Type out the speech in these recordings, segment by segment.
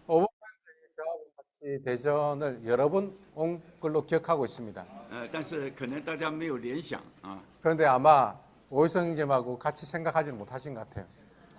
5번 저하고 같이 대전을 여러 번 온 걸로 기억하고 있습니다. 但是可能大家没有联想啊。 그런데 아마 오희성 형제하고 같이 생각하지는 못하신 것 같아요.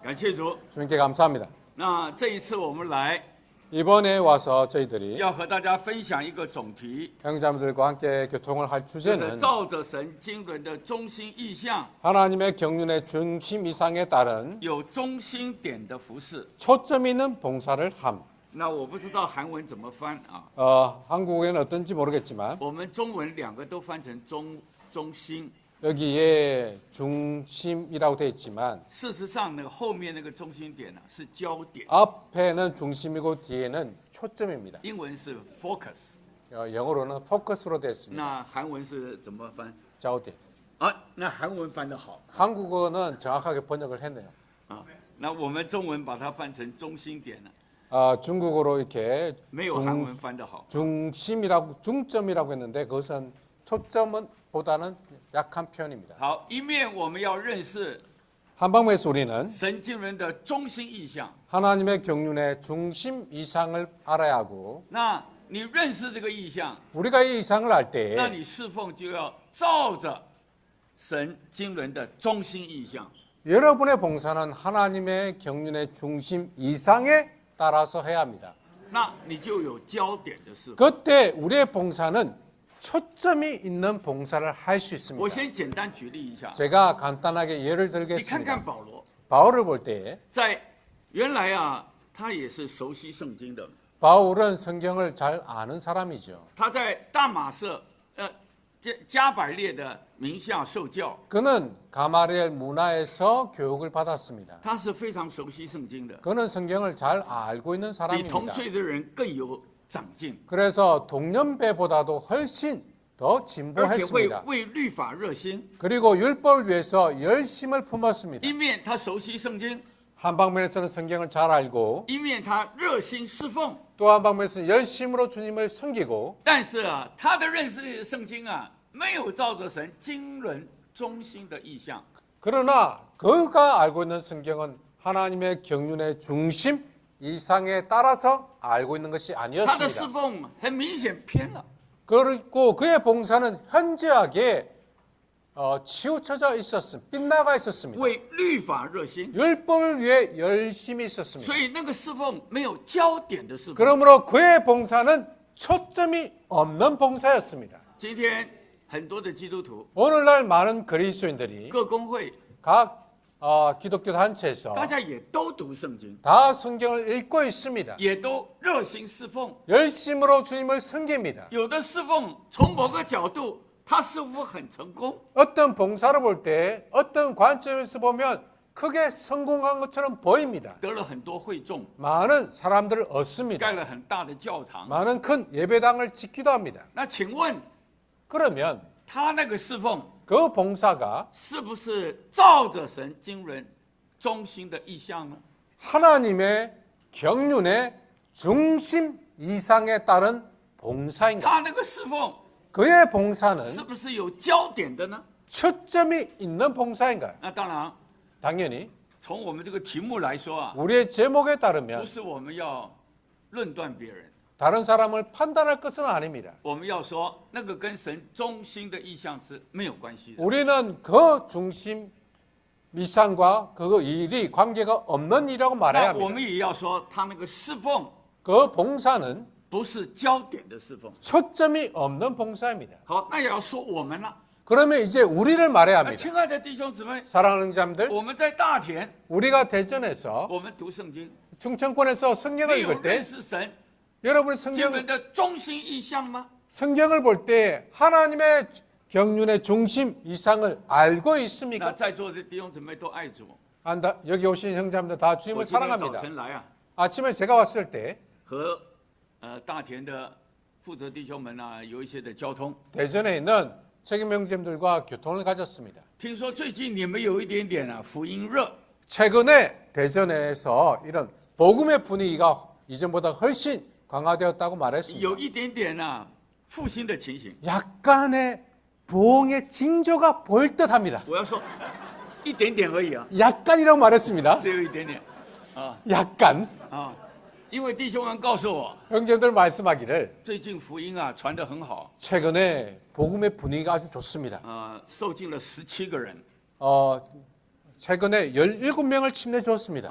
感谢主。 주님께 감사합니다. 那这一次我们来 이번에 와서 저희들이 要和大家分享一个总题， 형제자매들과 함께 교통을 할 就是 주제는 照着神经纶的中心意象， 하나님의 경륜의 중심 이상에 따른 有中心点的服饰。 초점 있는 봉사를 함. 那我不知道韩文怎么翻啊， 한국에는 어떤지 모르겠지만 我们中文两个都翻成中心。 여기에 중심이라고 되어 있지만 事实上，那个后面那个中心点呢、是焦点， 앞에는 중심이고 뒤에는 초점입니다. 英文是 focus， 영어로는 포커스로 되어 있습니다. 那韩文是怎么翻？ 焦点. 啊，那韩文翻得好 한국어는 정확하게 번역을 했네요. 啊，那我们中文把它翻成中心点了， 중국어로 이렇게 没有韩文翻得好。 중심이라고 중점이라고 했는데 그것은 초점은 보다는 약한 표현입니다. 好，一面我们要认识 한방에서 우리는 神经纶的中心意象， 하나님의 경륜의 중심 이상을 알아야 하고 那你认识这个意象， 우리가 이 이상을 알 那 때 你侍奉就要照着神经纶的中心意象。 여러분의 봉사는 하나님의 경륜의 중심 이상에 따라서 해야 합니다. 那你就有焦点的侍奉。 그때 우리의 봉사는 초점이 있는 봉사를 할 수 我 있습니다. 先简单举例一下， 제가 간단하게 예를 你看 들겠습니다. 看保罗， 바울을 볼 때 在原来啊，他也是熟悉圣经的。 바울은 성경을 잘 아는 사람이죠. 他在大马色加百列的名下受教， 그는 가마리엘 문화에서 교육을 받았습니다. 他是非常熟悉圣经的， 그는 성경을 잘 알고 있는 比同 사람입니다. 岁的人更有长进， 그래서 동년배보다도 훨씬 더 而且会 진보했습니다. 为律法热心。 그리고 율법을 위해서 열심을 품었습니다. 一面他熟悉圣经， 한 방면에서는 성경을 잘 알고 一面他热心侍奉。 또 한 방면에서는 열심으로 주님을 섬기고 但是啊，他的认识圣经啊，没有照着神经纶中心的意象。 그러나 그가 알고 있는 성경은 하나님의 경륜의 중심 이상에 따라서 알고 있는 것이 他的侍 아니었습니다. 奉很明显偏了。 그리고 그의 봉사는 현저하게 치우쳐져 있었습니다. 빗나가 있었습니다. 为律法热心， 율법을 위해 열심히 있었습니다. 所以那个侍奉没有焦点的侍奉。 그러므로 그의 봉사는 초점이 없는 봉사였습니다. 今天很多的基督徒 오늘날 많은 그리스도인들이 各公会， 각 기독교 단체에서 大家也都读圣经， 다 성경을 읽고 있습니다. 也都热心侍奉。 열심으로 주님을 섬깁니다. 有的侍奉从某个角度，他似乎很成功， 어떤 봉사를 볼 때 어떤 관점에서 보면 크게 성공한 것처럼 보입니다. 得了很多会众， 많은 사람들을 盖 얻습니다. 了很大的教堂。 많은 큰 예배당을 짓기도 합니다. 那请问 그러면 他那个侍奉 그 봉사가 是不是照着神经纶中心的意象呢？ 하나님의 경륜의 중심 이상에 따른 봉사인가? 他那个侍奉 그의 봉사는 是不是有焦点的呢？ 초점이 있는 봉사인가요? 那当然， 당연히 从我们这个题目来说啊， 우리의 제목에 不 따르면 是我们要论断别人， 다른 사람을 판단할 것은 아닙니다. 我们要说那个跟神中心的意象是没有关系的。 우리는 그 중심 이상과 그 일이 관계가 없는 일이라고 말해야 那我 합니다. 们也要说他那个侍奉 그 봉사는 不是焦点的侍奉。 초점이 없는 봉사입니다. 好，那也要说我们了。 그러면 이제 우리를 말해야 那 합니다. 亲爱的弟兄姊妹， 사랑하는 자들, 我们在大田， 우리가 대전에서 我们读圣经， 충청권에서 성경을 没有 읽을 때 认识神 여러분이 经纶的中心意象吗？ 성경을 볼 때 하나님의 경륜의 중심 이상을 알고 那 있습니까? 在座的弟兄姊妹都爱主。 안다, 여기 오신 형제님들 다 我 주님을 今天早 사랑합니다. 晨来啊， 아침에 제가 왔을 때 和大田的负责弟兄们啊有一些的交通。 대전에 있는 책임 형제님들과 교통을 가졌습니다. 听说最近你们有一点点啊福音热， 최근에 대전에서 이런 복음의 분위기가 이전보다 훨씬 강화되었다고 말했습니다. 有一点点啊复兴的情形。 약간의 부흥의 징조가 보일 듯합니다. 我要说一点点而已啊， 약간이라고 말했습니다. 只有一点点啊 약간. 啊。因为弟兄们告诉我， 형제들 말씀하기를 最近福音啊传得很好， 최근에 복음의 분위기가 아주 좋습니다. 受尽了17个人， 최근에 17명을 침례 주었습니다.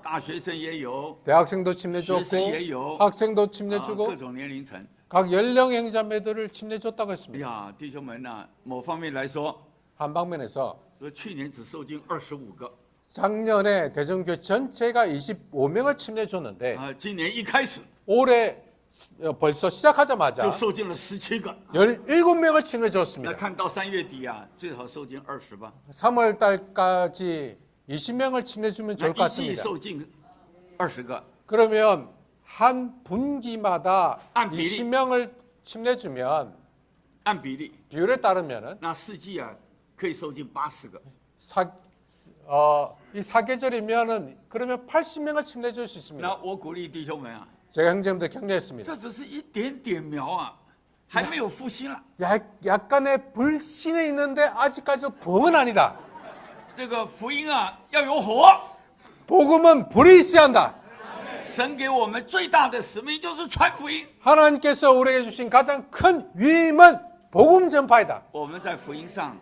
大学生也有， 대학생도 침례 주었고学生也有， 학생도 침례 各 주고 种年龄层。 각 연령 행자매들을 침례 줬다고 哎 했습니다. 呀，弟兄们呐、某方面来说， 한 방면에서 去年只受尽25个， 작년에 대전교회 전체가 25명을 침례 줬는데 今年一开始 올해 벌써 就 시작하자마자 受尽了17个。 17명을 침례 那 주었습니다. 看到3月底啊，最好受尽20吧。 3월 달까지 20명을 침례 주면 那 좋을 것 一季 같습니다. 受尽20个， 그러면 한 분기마다 안 비리. 20명을 침례 주면 按比例， 비율에 따르면은 那4季啊可以受尽80个。 이 사계절이면은 그러면 80명을 침례 줄 수 那 있습니다. 我鼓励弟兄们啊， 제가 형제님들 격려했습니다. 这只是一点点苗啊，还没有复兴了。 약간의 불신이 있는데 아직까지 부흥은 아니다. 这个福音啊要有火， 복음은 불이 있어야 한다. 神给我们最大的使命就是传福音。 하나님께서 우리에게 주신 가장 큰 위임은 복음 전파이다. 我们在福音上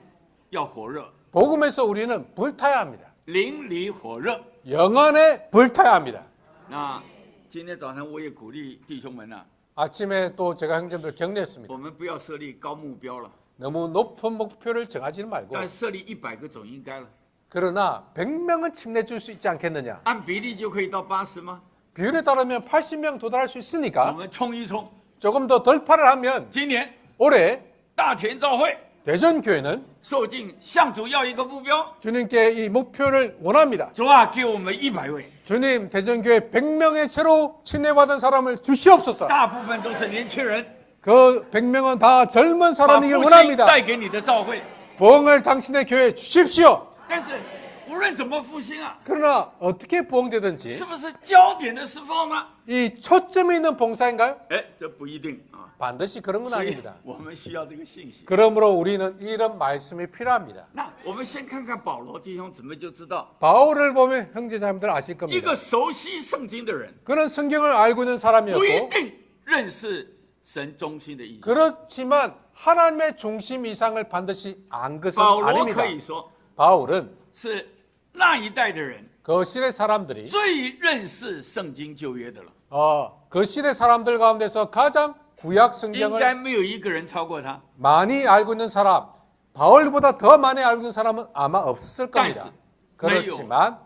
要火热， 복음에서 우리는 불타야 합니다. 灵里火热。 영안에 불타야 합니다. 那今天早上我也鼓励弟兄们啊， 아침에 또 제가 형제들 격려했습니다. 我们不要设立高目标了， 너무 높은 목표를 정하지는 말고 但设立100个总应该了。 그러나 100명은 침례 줄 수 있지 않겠느냐. 按比例就可以到80吗？ 비율에 따르면 80명 도달할 수 我 있으니까 们冲一冲。 조금 더 돌파를 하면 今年 올해 大田教会 대전교회는 受尽向主要一个目标， 주님께 이 목표를 원합니다. 主啊，给我们100位， 주님 대전교회 100명의 새로 침례받은 사람을 주시옵소서. 大部分都是年轻人， 그 100명은 다 젊은 把 사람이길 复兴 원합니다. 带给你的教会。 부흥을 당신의 교회에 주십시오. 但是无论怎么复兴啊， 그러나 어떻게 부흥되든지 是不是焦点的释放呢？ 이 초점이 있는 봉사인가요? 哎，这不一定啊。 반드시 그런 건 所以 아닙니다. 我们需要这个信息。 그러므로 우리는 이런 말씀이 필요합니다. 那我们先看看保罗弟兄姊妹就知道， 바울을 보면 형제자매들 아실 一 겁니다. 个熟悉圣经的人 그는 성경을 알고 있는 不一 사람이었고 定认识神中心的意思。 그렇지만 하나님의 중심 이상을 반드시 안 것은 保罗 아닙니다. 可以说 바울은 是那一代的人 그 시대 사람들이 最认识圣经旧约的了， 그 시대 사람들 가운데서 가장 구약 应该 성경을 没有一个人超过他。 많이 알고 있는 사람, 바울보다 더 많이 알고 있는 사람은 아마 없을 겁니다. 그렇지만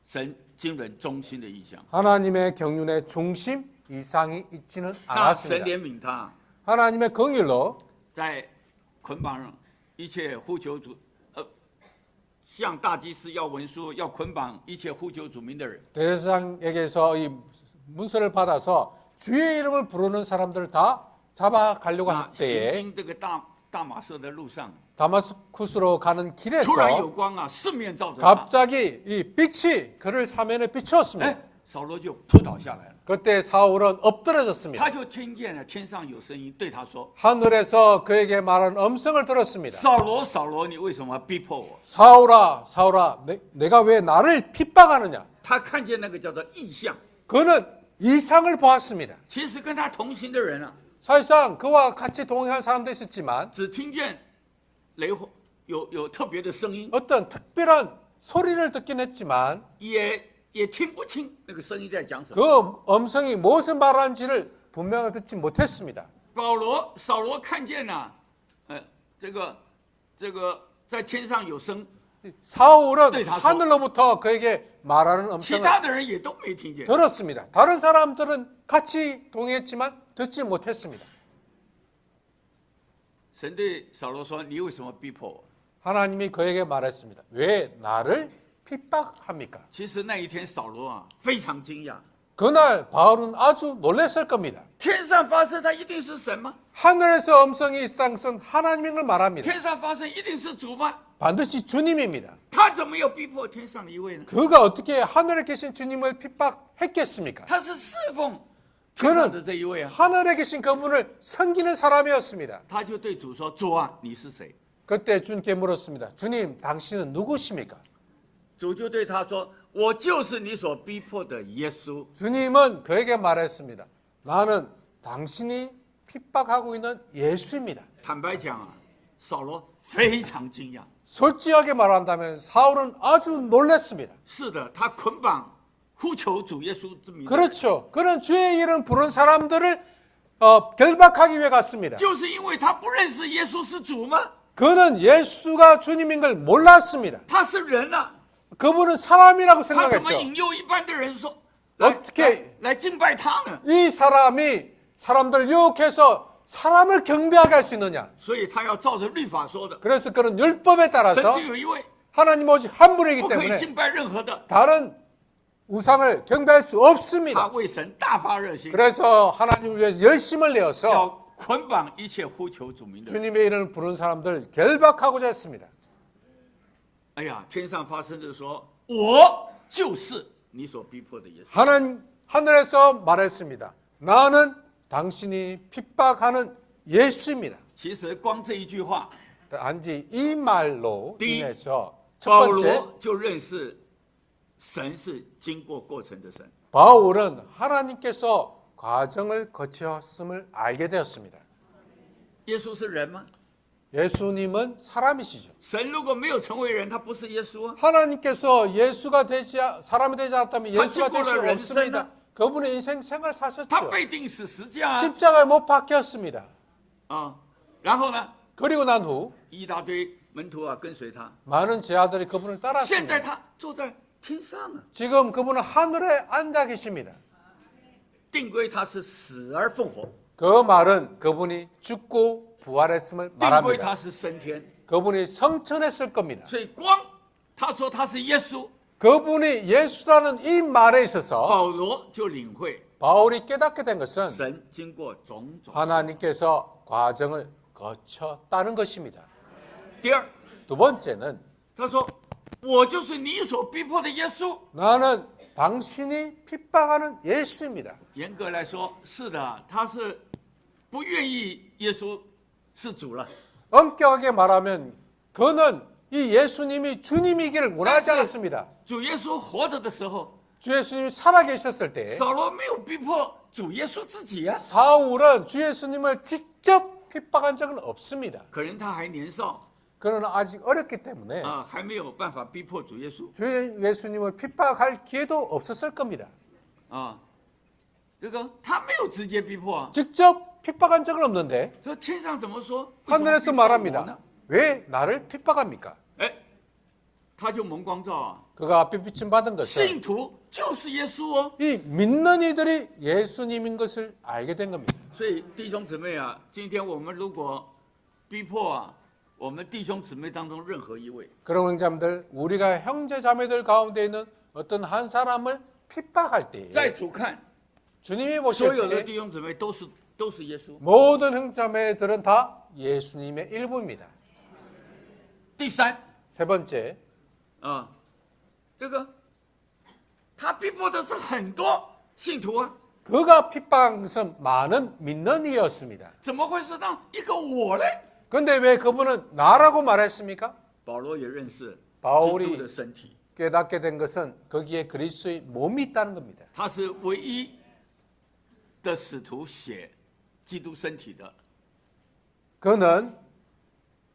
神经纶中心的意象， 하나님의 경륜의 중심 이상이 있지는 那神 않았습니다. 怜悯他， 하나님의 긍휼로 在捆绑上一切呼求主，向大祭司要文书，要捆绑一切呼求主名的人。 대제사장에게서 이 문서를 받아서 주의 이름을 부르는 사람들을 다 잡아가려고 那 할 行 때에 经这个大马色的路上， 다마스쿠스로 가는 突然有 길에서 光啊，四面照着他， 갑자기 이 빛이 그를 사면에 비추었습니다. 哎，扫罗就扑倒下来了。 그때 사울은 엎드러졌습니다. 他就听见了天上有声音对他说 하늘에서 그에게 말하는 음성을 들었습니다. 扫罗，扫罗，你为什么逼迫我？ 사울아, 사울아, 내가 왜 나를 핍박하느냐? 他看见那个叫做异象， 그는 이상을 보았습니다. 其实跟他同行的人啊， 사실상 그와 같이 동행한 사람도 있었지만 只听见雷轰，有特别的声音， 어떤 특별한 소리를 듣긴 했지만 也听不清那个声音在讲什么。 그 음성이 무엇을 말하는지를 분명히 듣지 못했습니다. 扫罗看见了，这个在天上有声， 사울은 네, 다 하늘로부터 그에게 말하는 其 음성을 他的人也都没听见。 들었습니다. 다른 사람들은 같이 동행했지만 듣지 못했습니다. 神对扫罗说：“你为什么逼迫我 하나님이 그에게 말했습니다. 왜 나를 핍박합니까? ？”其实那一天扫罗啊非常惊讶， 그날 바울은 아주 놀랐을 겁니다. 天上发生他一定是神吗？ 하늘에서 음성이 있다는 것은 하나님인 걸 말합니다. 天上发生一定是主吗？ 반드시 주님입니다. 他怎么有逼迫天上的一位呢？ 그가 어떻게 하늘에 계신 주님을 핍박했겠습니까? 他是侍奉天上的 그는 这一位啊， 하늘에 계신 그분을 섬기는 사람이었습니다. 他就对主说：“主啊，你是谁 그때 주님께 물었습니다. 주님, 당신은 누구십니까? 主就对他说：“我就是你所逼迫的耶稣。 주님은 그에게 말했습니다. 나는 당신이 핍박하고 있는 예수입니다. 坦白讲啊，扫罗非常惊讶。 솔직하게 말한다면 사울은 아주 놀랐습니다. 是的，他捆绑呼求主耶稣之名， 그렇죠. 그는 주의 이름 부른 사람들을 결박하기 위해 갔습니다. 就是因为他不认识耶稣是主吗？ 그는 예수가 주님인 걸 몰랐습니다. 他是人呐、 그분은 사람이라고 他怎么 생각했죠. 引诱一般的人说来 어떻게 来敬拜他呢？ 이 사람이 사람들 유혹해서 사람을 경배하게 할 수 있느냐. 所以他要照着律法说的， 그래서 그는 율법에 神 따라서 只有一位， 하나님 오직 한 분이기 不可以 때문에 敬拜任何的。 다른 우상을 경배할 수 他 없습니다. 为神大发热心， 그래서 하나님을 위해서 열심을 내어서 要捆绑一切呼求主名的人。 주님의 이름을 부르는 사람들 결박하고자 했습니다. 哎呀，天上发声的说：“我就是你所逼迫的耶稣。 하늘에서 말했습니다. 나는 당신이 핍박하는 예수입니다. 其实光这一句话， 단지 이 말로 디- 인해서 첫 保 번째 罗就认识神是经过过程的神。 바울은 하나님께서 과정을 거쳤음을 알게 되었습니다. 耶稣是人吗？ 예수님은 사람이시죠. 神如果没有成为人，他不是耶稣啊。 하나님께서 사람이 되지 않았다면 예수가 될 수 다 없습니다. 그분의 인생 생활 他 사셨죠. 被钉死十架啊 십자가에 못 박혔습니다. 然后呢， 그리고 난 후 一大堆门徒啊跟随他。 많은 제자들이 그분을 现在 따랐습니다. 他坐在天上啊， 지금 그분은 하늘에 앉아 계십니다. 定规他是死而复活， 그 말은 그분이 죽고 부활했음을 定规 말합니다. 他是升天。 그분이 성천했을 겁니다. 所以光他说他是耶稣， 그분이 예수라는 이 말에 있어서 保罗就领会 바울이 깨닫게 된 것은 神经过种种。 하나님께서 과정을 거쳤다는 것입니다. 第二， 두 번째는 他说我就是你所逼迫的耶稣。 나는 당신이 핍박하는 예수입니다. 严格来说，是的，他是不愿意耶稣是主了。 엄격하게 말하면 그는 이 예수님이 주님이기를 원하지 않았습니다. 主耶稣活着的时候， 주 예수님이 살아계셨을 때 扫罗没有逼迫主耶稣自己啊， 사울은 주 예수님을 직접 핍박한 적은 없습니다. 可能他还年少 그는 아직 어렸기 때문에 还没有办法逼迫主耶稣 주 예수님을 핍박할 기회도 없었을 겁니다. 这个他没有直接逼迫啊。 직접 핍박한 적은 없는데 这天上怎么说？为什么 하늘에서 逼迫我 말합니다. 呢？ 왜 나를 핍박합니까? 哎，他就蒙光照啊， 그가 빛비침 받은 것은 信徒就是耶稣哦。 이 믿는 이들이 예수님인 것을 알게 된 겁니다. 所以弟兄姊妹啊，今天我们如果逼迫啊，我们弟兄姊妹当中任何一位， 그런 형제자매들, 우리가 형제 자매들 가운데 있는 어떤 한 사람을 핍박할 때 在主看， 주님이 所有 보실 的 때 弟兄姊妹都是耶稣。 모든 형제자매들은 다 예수님의 일부입니다. 第三 세 번째, 啊，这个他逼迫的是很多信徒啊， 그가 핍박한 것은 많은 믿는 이였습니다. 怎么会是那一个我呢？ 그런데 왜 그분은 나라고 말했습니까? 保罗也认识基 바울이 督的身体， 깨닫게 된 것은 거기에 그리스도의 몸이 있다는 겁니다. 他是唯一的使徒写基督身体的。 그는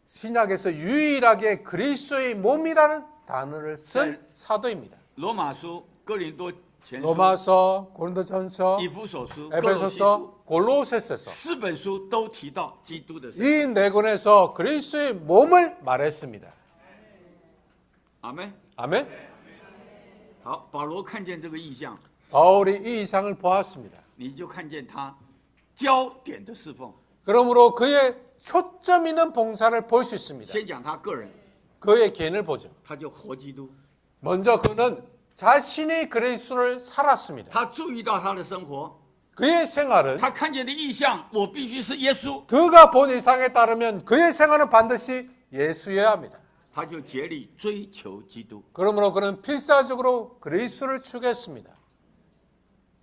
신약에서 유일하게 그리스도의 몸이라는 단어를 쓴 사도입니다. 罗马书、哥林多前书、 로마서, 고린도전서, 以弗所书、哥罗西书 에베소서, 골로새서서 四本书都提到基督的身体。 이 네 권에서 그리스도의 몸을 말했습니다. 阿门。 아멘. 好，保罗看见这个意象， 바울이 이 이상을 보았습니다. 你就看见他焦点的侍奉。 그러므로 그의 초점 있는 봉사를 볼 수 있습니다. 先讲他个人， 그의 개인을 보죠. 他就活基督。 먼저 그는 자신이 그리스도를 살았습니다. 他注意到他的生活， 그의 생활은 他看见的意象，我必须是耶稣， 그가 본 이상에 따르면 그의 생활은 반드시 예수여야 합니다. 他就竭力追求基督， 그러므로 그는 필사적으로 그리스도를 추구했습니다.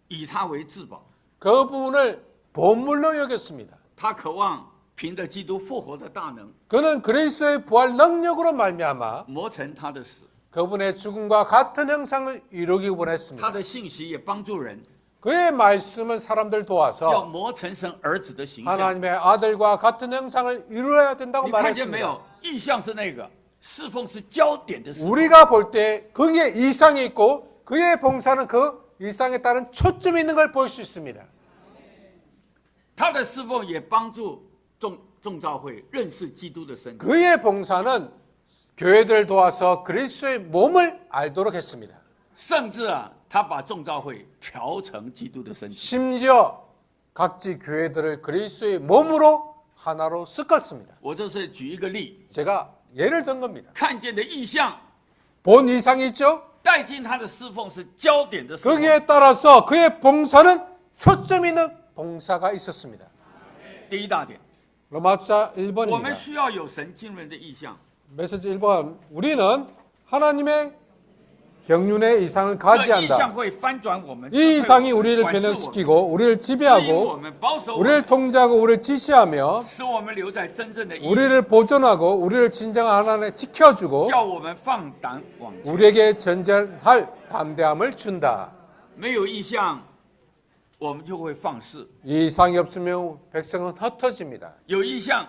以他为至宝。 그 부분을 본물로 여겼습니다. 他渴望凭着基督复活的大能， 그는 그리스도의 부활 능력으로 말미암아 磨成他的死， 그분의 죽음과 같은 형상을 이루기 他 원했습니다. 的信息也帮助人 그의 말씀은 사람들 要 도와서 磨成神儿子的形象。 하나님의 아들과 같은 형상을 이루어야 된다고 你看见没 말했습니다. 有？意象是那个，侍奉是焦点的事。 우리가 볼 때 그의 이상이 있고 그의 봉사는 그 이상에 따른 초점이 있는 걸 볼 수 있습니다. 他的侍奉也帮助众教会认识基督的身体。 그의 봉사는 교회들을 도와서 그리스도의 몸을 알도록 했습니다. 甚至他把众教会调成基督的身体。 심지어 각지 교회들을 그리스도의 몸으로 하나로 섞었습니다. 我这是举一个例， 제가 예를 든 겁니다. 看见的意象 본 이상이 있죠? 带进他的侍奉是焦点的侍奉。 거기에 따라서 그의 봉사는 초점 있는 봉사가 있었습니다. 第一大点， 로마서 我们 1번입니다. 需要有神经纶的意象。 메시지 1번. 우리는 하나님의 경륜의 이상을 这 가지한다. 意象会翻转我们， 이 이상이 우리를 管制我们 변형시키고 우리를 指引我 지배하고 们，保守我 우리를 们， 통제하고 우리를 지시하며 使我们留在真正的意义， 우리를 보존하고 우리를 진정한 하나님의 지켜주고 叫我们放胆往前。 우리에게 전쟁할 담대함을 준다. 没有意象，我们就会放肆； 이 이상이 없으면 백성은 흩어집니다. 有意象，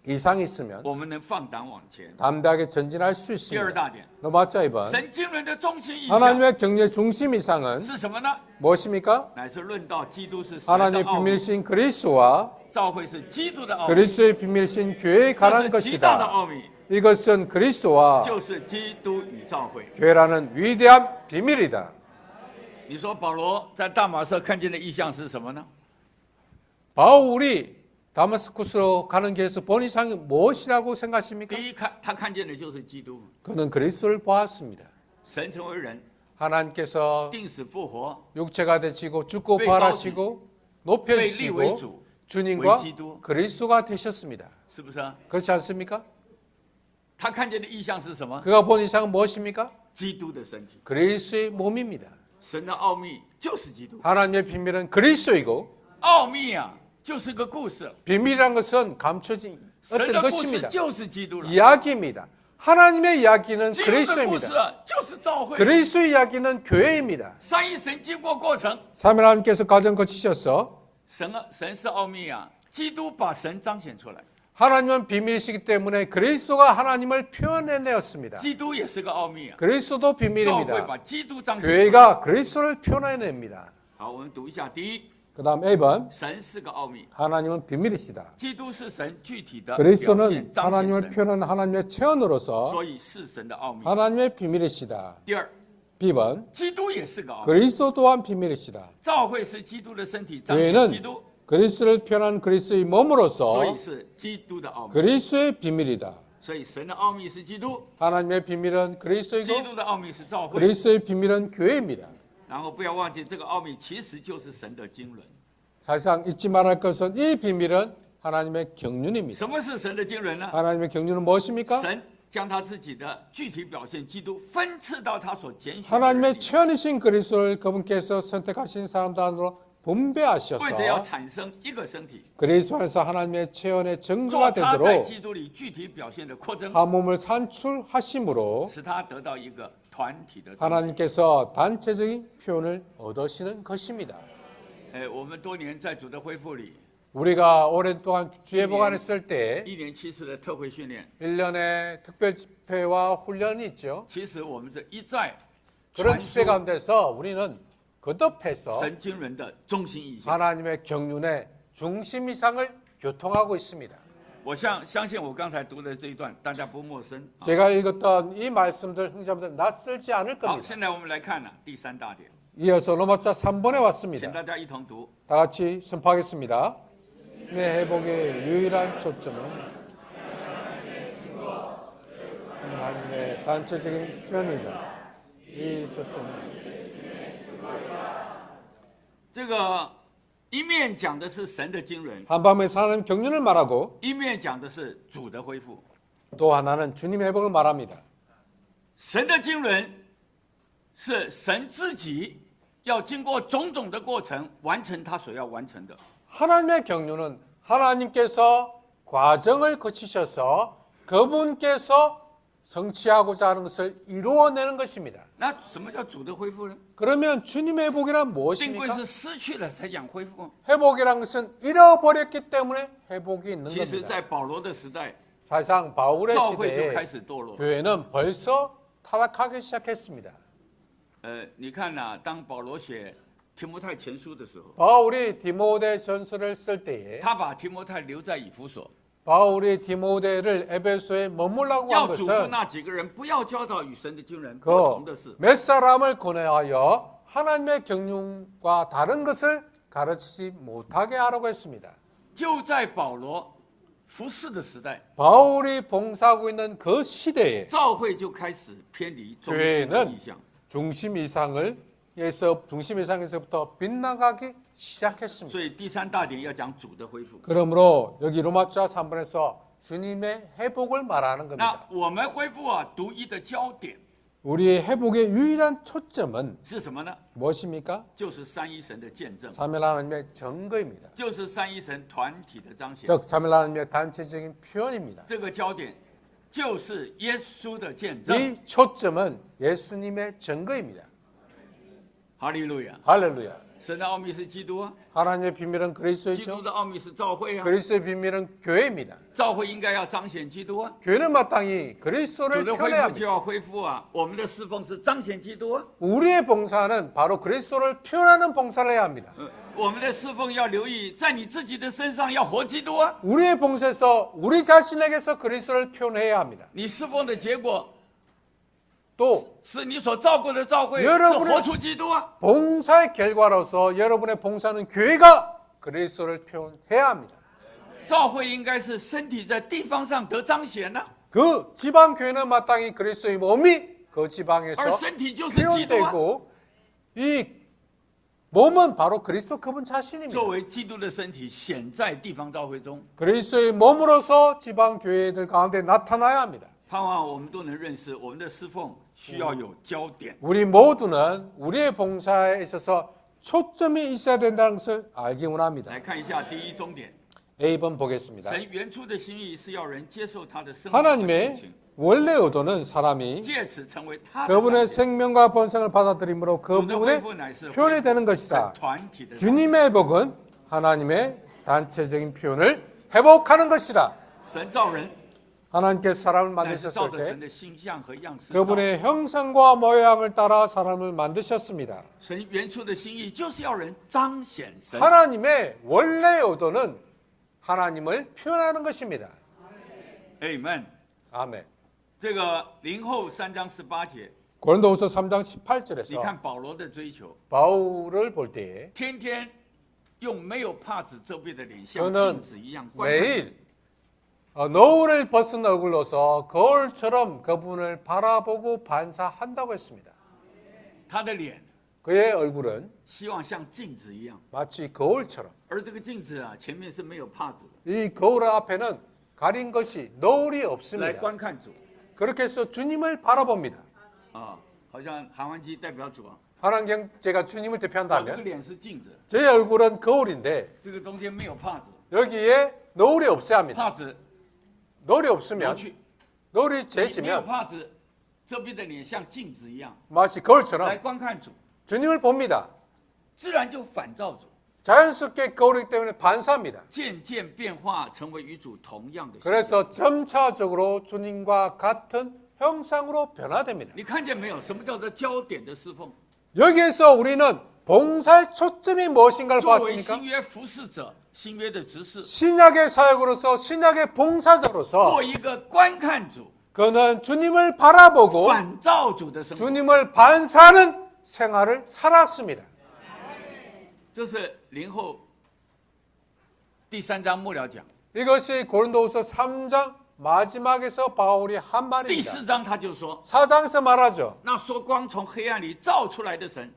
이상이 있으면 我们能放胆往前。 담대하게 전진할 수 第二 있습니다. 大点， 로마자 2번. 神经纶的中心意象 하나님의 경륜의 중심 이상은 是什么呢？ 무엇입니까? 乃是论到基督是神的 하나님의 奥秘， 비밀이신 그리스도와 教会是基督的奥秘， 그리스도의 비밀이신 교회에 这 관한 是极大的 것이다. 奥秘， 이것은 그리스도와 就是基督与教会。 교회라는 위대한 비밀이다. 你说保罗在大马色看见的意象是什么呢？ 바울이 다마스쿠스로 가는 길에서 본 이상이 무엇이라고 생각하십니까? 第一看他看见的就是基督， 그는 그리스도를 보았습니다. 神成为人， 하나님께서 定死复活， 육체가 되시고 죽고 왜 부활하시고 被立为 높여주시고 主， 주님과 왜基督? 그리스도가 되셨습니다. 是不是啊？ 그렇지 않습니까? 他看见的意象是什么？ 그가 본 이상은 무엇입니까? 基督的身体， 그리스도의 몸입니다. 神的奥秘就是基督。 하나님의 비밀은 그리스도이고 奥秘啊，就是个故事， 비밀이란 것은 감춰진 神 어떤 的故事 것입니다. 就是基督了。 이야기입니다. 하나님의 이야기는 基督的故事 그리스도입니다. 啊就是教会。 그리스도의 이야기는 교회입니다. 三一神经过过程， 삼위 하나님께서 과정 거치셔서 神是奥秘啊，基督把神彰显出来， 하나님은 비밀이시기 때문에 그리스도가 하나님을 표현해내었습니다. 基督也是个奥秘啊。 그리스도도 教会 비밀입니다. 把基督彰显出来。 교회가 그리스도를 표현해냅니다. 好，我们读一下第一， 그 다음 A번 神是个奥秘， 하나님은 비밀이시다. 基督是神具体的表 그리스도는 现，彰显 하나님을 神， 표현한 하나님의 체현으로서 所以是神的奥秘。 하나님의 비밀이시다. 第二， B번 基督也是个奥秘， 그리스도 또한 비밀이시다. 教会是基督的身体，彰显基 교회는 督， 그리스도를 표현한 그리스도의 所 몸으로서 以是基督的奥秘。 그리스도의 비밀이다. 所以神的奥秘是基督， 하나님의 비밀은 基 그리스도이고 督的奥秘是教会。 그리스도의 비밀은 교회입니다. 然后不要忘记，这个奥秘其实就是神的经纶。 사실상 잊지 말할 것은 이 비밀은 하나님의 경륜입니다. 什么是神的经纶呢？ 하나님의 경륜은 무엇입니까? 神将他自己的具体表现基督分赐到他所拣选的人 하나님의 里， 체현이신 그리스도를 그분께서 선택하신 사람들 안으로 为着要 분배하셔서 产生一个身体， 그리스도 안에서 하나님의 체현의 做 증거가 他在 되도록 基督里具体表现的扩增， 한 몸을 산출하심으로 使他得到一个团体的中心。 하나님께서 단체적인 표현을 얻으시는 것입니다. 我们多年在主的恢复里， 우리가 오랜 동안 주의 보관했을 때 1年7次的特会训练， 1년의 특별 집회와 훈련이 있죠. 其实我们这一再 그런 传 집회 输 가운데서 우리는 거듭해서 神经纶的中心意象。 하나님의 경륜의 중심 이상을 교통하고 있습니다. 我相信我刚才读的这一段，大家不陌生。 제가 읽었던 이 말씀들 형제분들 낯설지 않을 好， 겁니다. 现在我们来看第三大点， 이어서 로마서 3번에 请 왔습니다. 大家一同读。 다 같이 선포하겠습니다. 내 회복의 유일한 초점은 하나님의 단체적인 표현이다. 이 초점은 这个一面讲的是神的经纶， 한밤에 사는 경륜을 말하고 一面讲的是主的恢复。 또 하나는 주님의 회복을 말합니다. 神的经纶是神自己要经过种种的过程，完成他所要完成的。 하나님의 경륜은 하나님께서 과정을 거치셔서 그분께서 성취하고자 하는 것을 이루어내는 것입니다. 那什么叫主的恢复呢？ 그러면 주님의 회복이란 定规 무엇입니까? 是失去了才讲恢复。 회복이란 것은 잃어버렸기 때문에 회복이 있는 其实， 겁니다. 在保罗的时代， 사실상 바울의 教会就开 시대에 始堕落。 교회는 벌써 타락하기 시작했습니다. 你看呐、当保罗写提摩太前书的时候， 바울이 디모데 전서를 쓸 때에 他把提摩太留在以弗所， 바울이 디모데를 에베소에 머물라고 要 한 嘱咐 것은 那几个人不要教导与神的军人不 그 同的事。 몇 사람을 권하여 하나님의 경륜과 다른 것을 가르치지 못하게 하라고 했습니다. 就在保罗服侍的时代， 바울이 봉사하고 있는 그 시대에 教会就开始偏离中心的意向。 중심 이상에서부터 빗나가기 시작했습니다. 所以第三大点要讲主的恢复。 그러므로 여기 로마서 3번에서 주님의 회복을 말하는 那 겁니다. 我们恢复啊，独一的焦点 우리의 회복의 유일한 초점은 是什么呢？ 무엇입니까? 就是三一神的见证， 삼일 하나님의 증거입니다. 就是三一神团体的彰显。 즉 삼일 하나님의 단체적인 표현입니다. 这个焦点就是耶稣的见证。 이 초점은 예수님의 증거입니다. 哈利路亚！ 할렐루야. 神的奥秘是基督啊， 하나님의 비밀은 基督 그리스도이죠. 的奥秘是教会啊， 그리스도의 비밀은 교회입니다. 教会应该要彰显基督啊。 교회는 마땅히 主 그리스도를 的恢 표현해야 复就 합니다. 要恢复啊，我们的侍奉是彰显基督啊。 우리의 봉사는 바로 그리스도를 표현하는 봉사를 해야 합니다. 我们的侍奉要留意，在你自己的身上要活基督啊。 우리의 봉사에서 우리 자신에게서 그리스도를 표현해야 합니다. 你侍奉的结果 또 是你所照顾的教会 여러분의 是活出基督啊。 봉사의 결과로서 여러분의 봉사는 교회가 그리스도를 표현해야 합니다. 教会应该是身体在地方上得彰显呢、 그 지방 교회는 마땅히 그리스도의 몸이 그 지방에서 而身体就是基督啊。 표현되고 이 몸은 바로 그리스도 그분 자신입니다. 作为基督的身体显在地方教会中， 그리스도의 몸으로서 지방 교회들 가운데 나타나야 합니다. 盼望我们都能认识我们的侍奉需要有焦点。 우리 모두는 우리의 봉사에 있어서 초점이 있어야 된다는 것을 알기 원합니다. 来看一下第一终点， A번 보겠습니다. 神原初的心意是要人接受他的生活和事 하나님의 情， 원래 의도는 사람이 借此成为他的 그분의 彰显。 생명과 본성을 받아들임으로 主的恢 그분의 复乃是 표현이 되는 神 것이다. 团体的彰显。 주님의 회복은 하나님의 단체적인 표현을 회복하는 것이다. 神造人， 하나님께서 사람을 乃是照 만드셨을 着神 때 的形象和样式造。 그분의 형상과 모양을 따라 사람을 만드셨습니다. 神原初的心意就是要人彰显神。 하나님의 원래 의도는 하나님을 표현하는 것입니다. Amen。 아멘. 这个林后3章18节， 고린도후서 3장 你 18절에서 看保罗的追求， 바울을 볼 때에 天天用没有帕子遮蔽的脸，像 저는 镜子一样观看。 매일 노을을 벗은 얼굴로서 거울처럼 그분을 바라보고 반사한다고 했습니다. 他的脸 그의 얼굴은 希望像镜子一样， 마치 거울처럼 而这个镜子啊，前面是没有帕子的， 이 거울 앞에는 가린 것이 노을이 来 없습니다. 观看主 그렇게 해서 주님을 바라봅니다. 啊，好像韩文基代表主啊， 하나님 제가 주님을 这个 대표한다면 脸是镜子， 제 얼굴은 거울인데 这个中间没有帕子， 여기에 노을이 없어야 합니다. 帕子 노을이 挪 없으면 去， 노을이 没有 제치면 帕子遮蔽的脸像镜子一样 마치 来 거울처럼 观看主， 주님을 봅니다. 自然就反照主， 자연스럽게 거울이기 때문에 반사합니다. 渐渐变化成为与主同样的形象。 그래서 점차적으로 주님과 같은 형상으로 변화됩니다. 你看见没有？什么叫做焦点的侍奉？ 여기에서 우리는 봉사의 초점이 무엇인가를 作为 봤습니까? 新约服侍者、新约的执事， 신약의 사역으로서 신약의 봉사자로서 做一个观看主、 그는 주님을 바라보고 反照主的生活。 주님을 반사하는 생활을 살았습니다. 这是林后第3章末了讲， 이것이 고린도후서 3장 마지막에서 바울이 한 第 말입니다. 4章他就说， 4장에서 말하죠. 那说光从黑暗里照出来的神，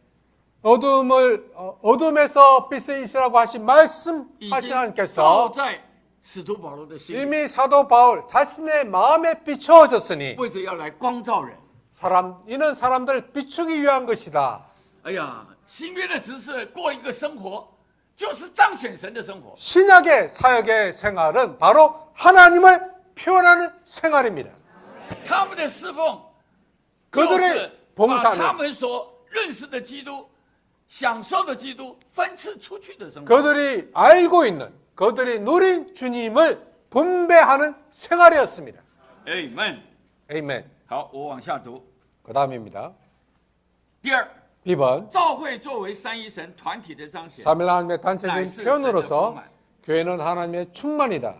어둠에서 빛을 이시라고 하신 已 말씀하신 经照 하나님께서 在使徒保罗的心里， 이미 사도 바울 자신의 마음에 비추어졌으니 为着要来光照人。 이는 사람들을 비추기 위한 것이다. 哎呀，新约的执事过一个生活，就是彰显神的生活。 신약의 사역의 생활은 바로 하나님을 표현하는 생활입니다. 他们的侍奉， 그들의 把他 봉사는 们所认识的基督、享受的基督分赐出去的生活。 그들이 알고 있는 그들이 누린 주님을 분배하는 생활이었습니다. Amen。 에이멘. 好，我往下读。 그 다음입니다. 第二， B번 教会作为三一神团体的彰显， 3일 하나님의 단체적인 표현으로서 교회는 하나님의 충만이다.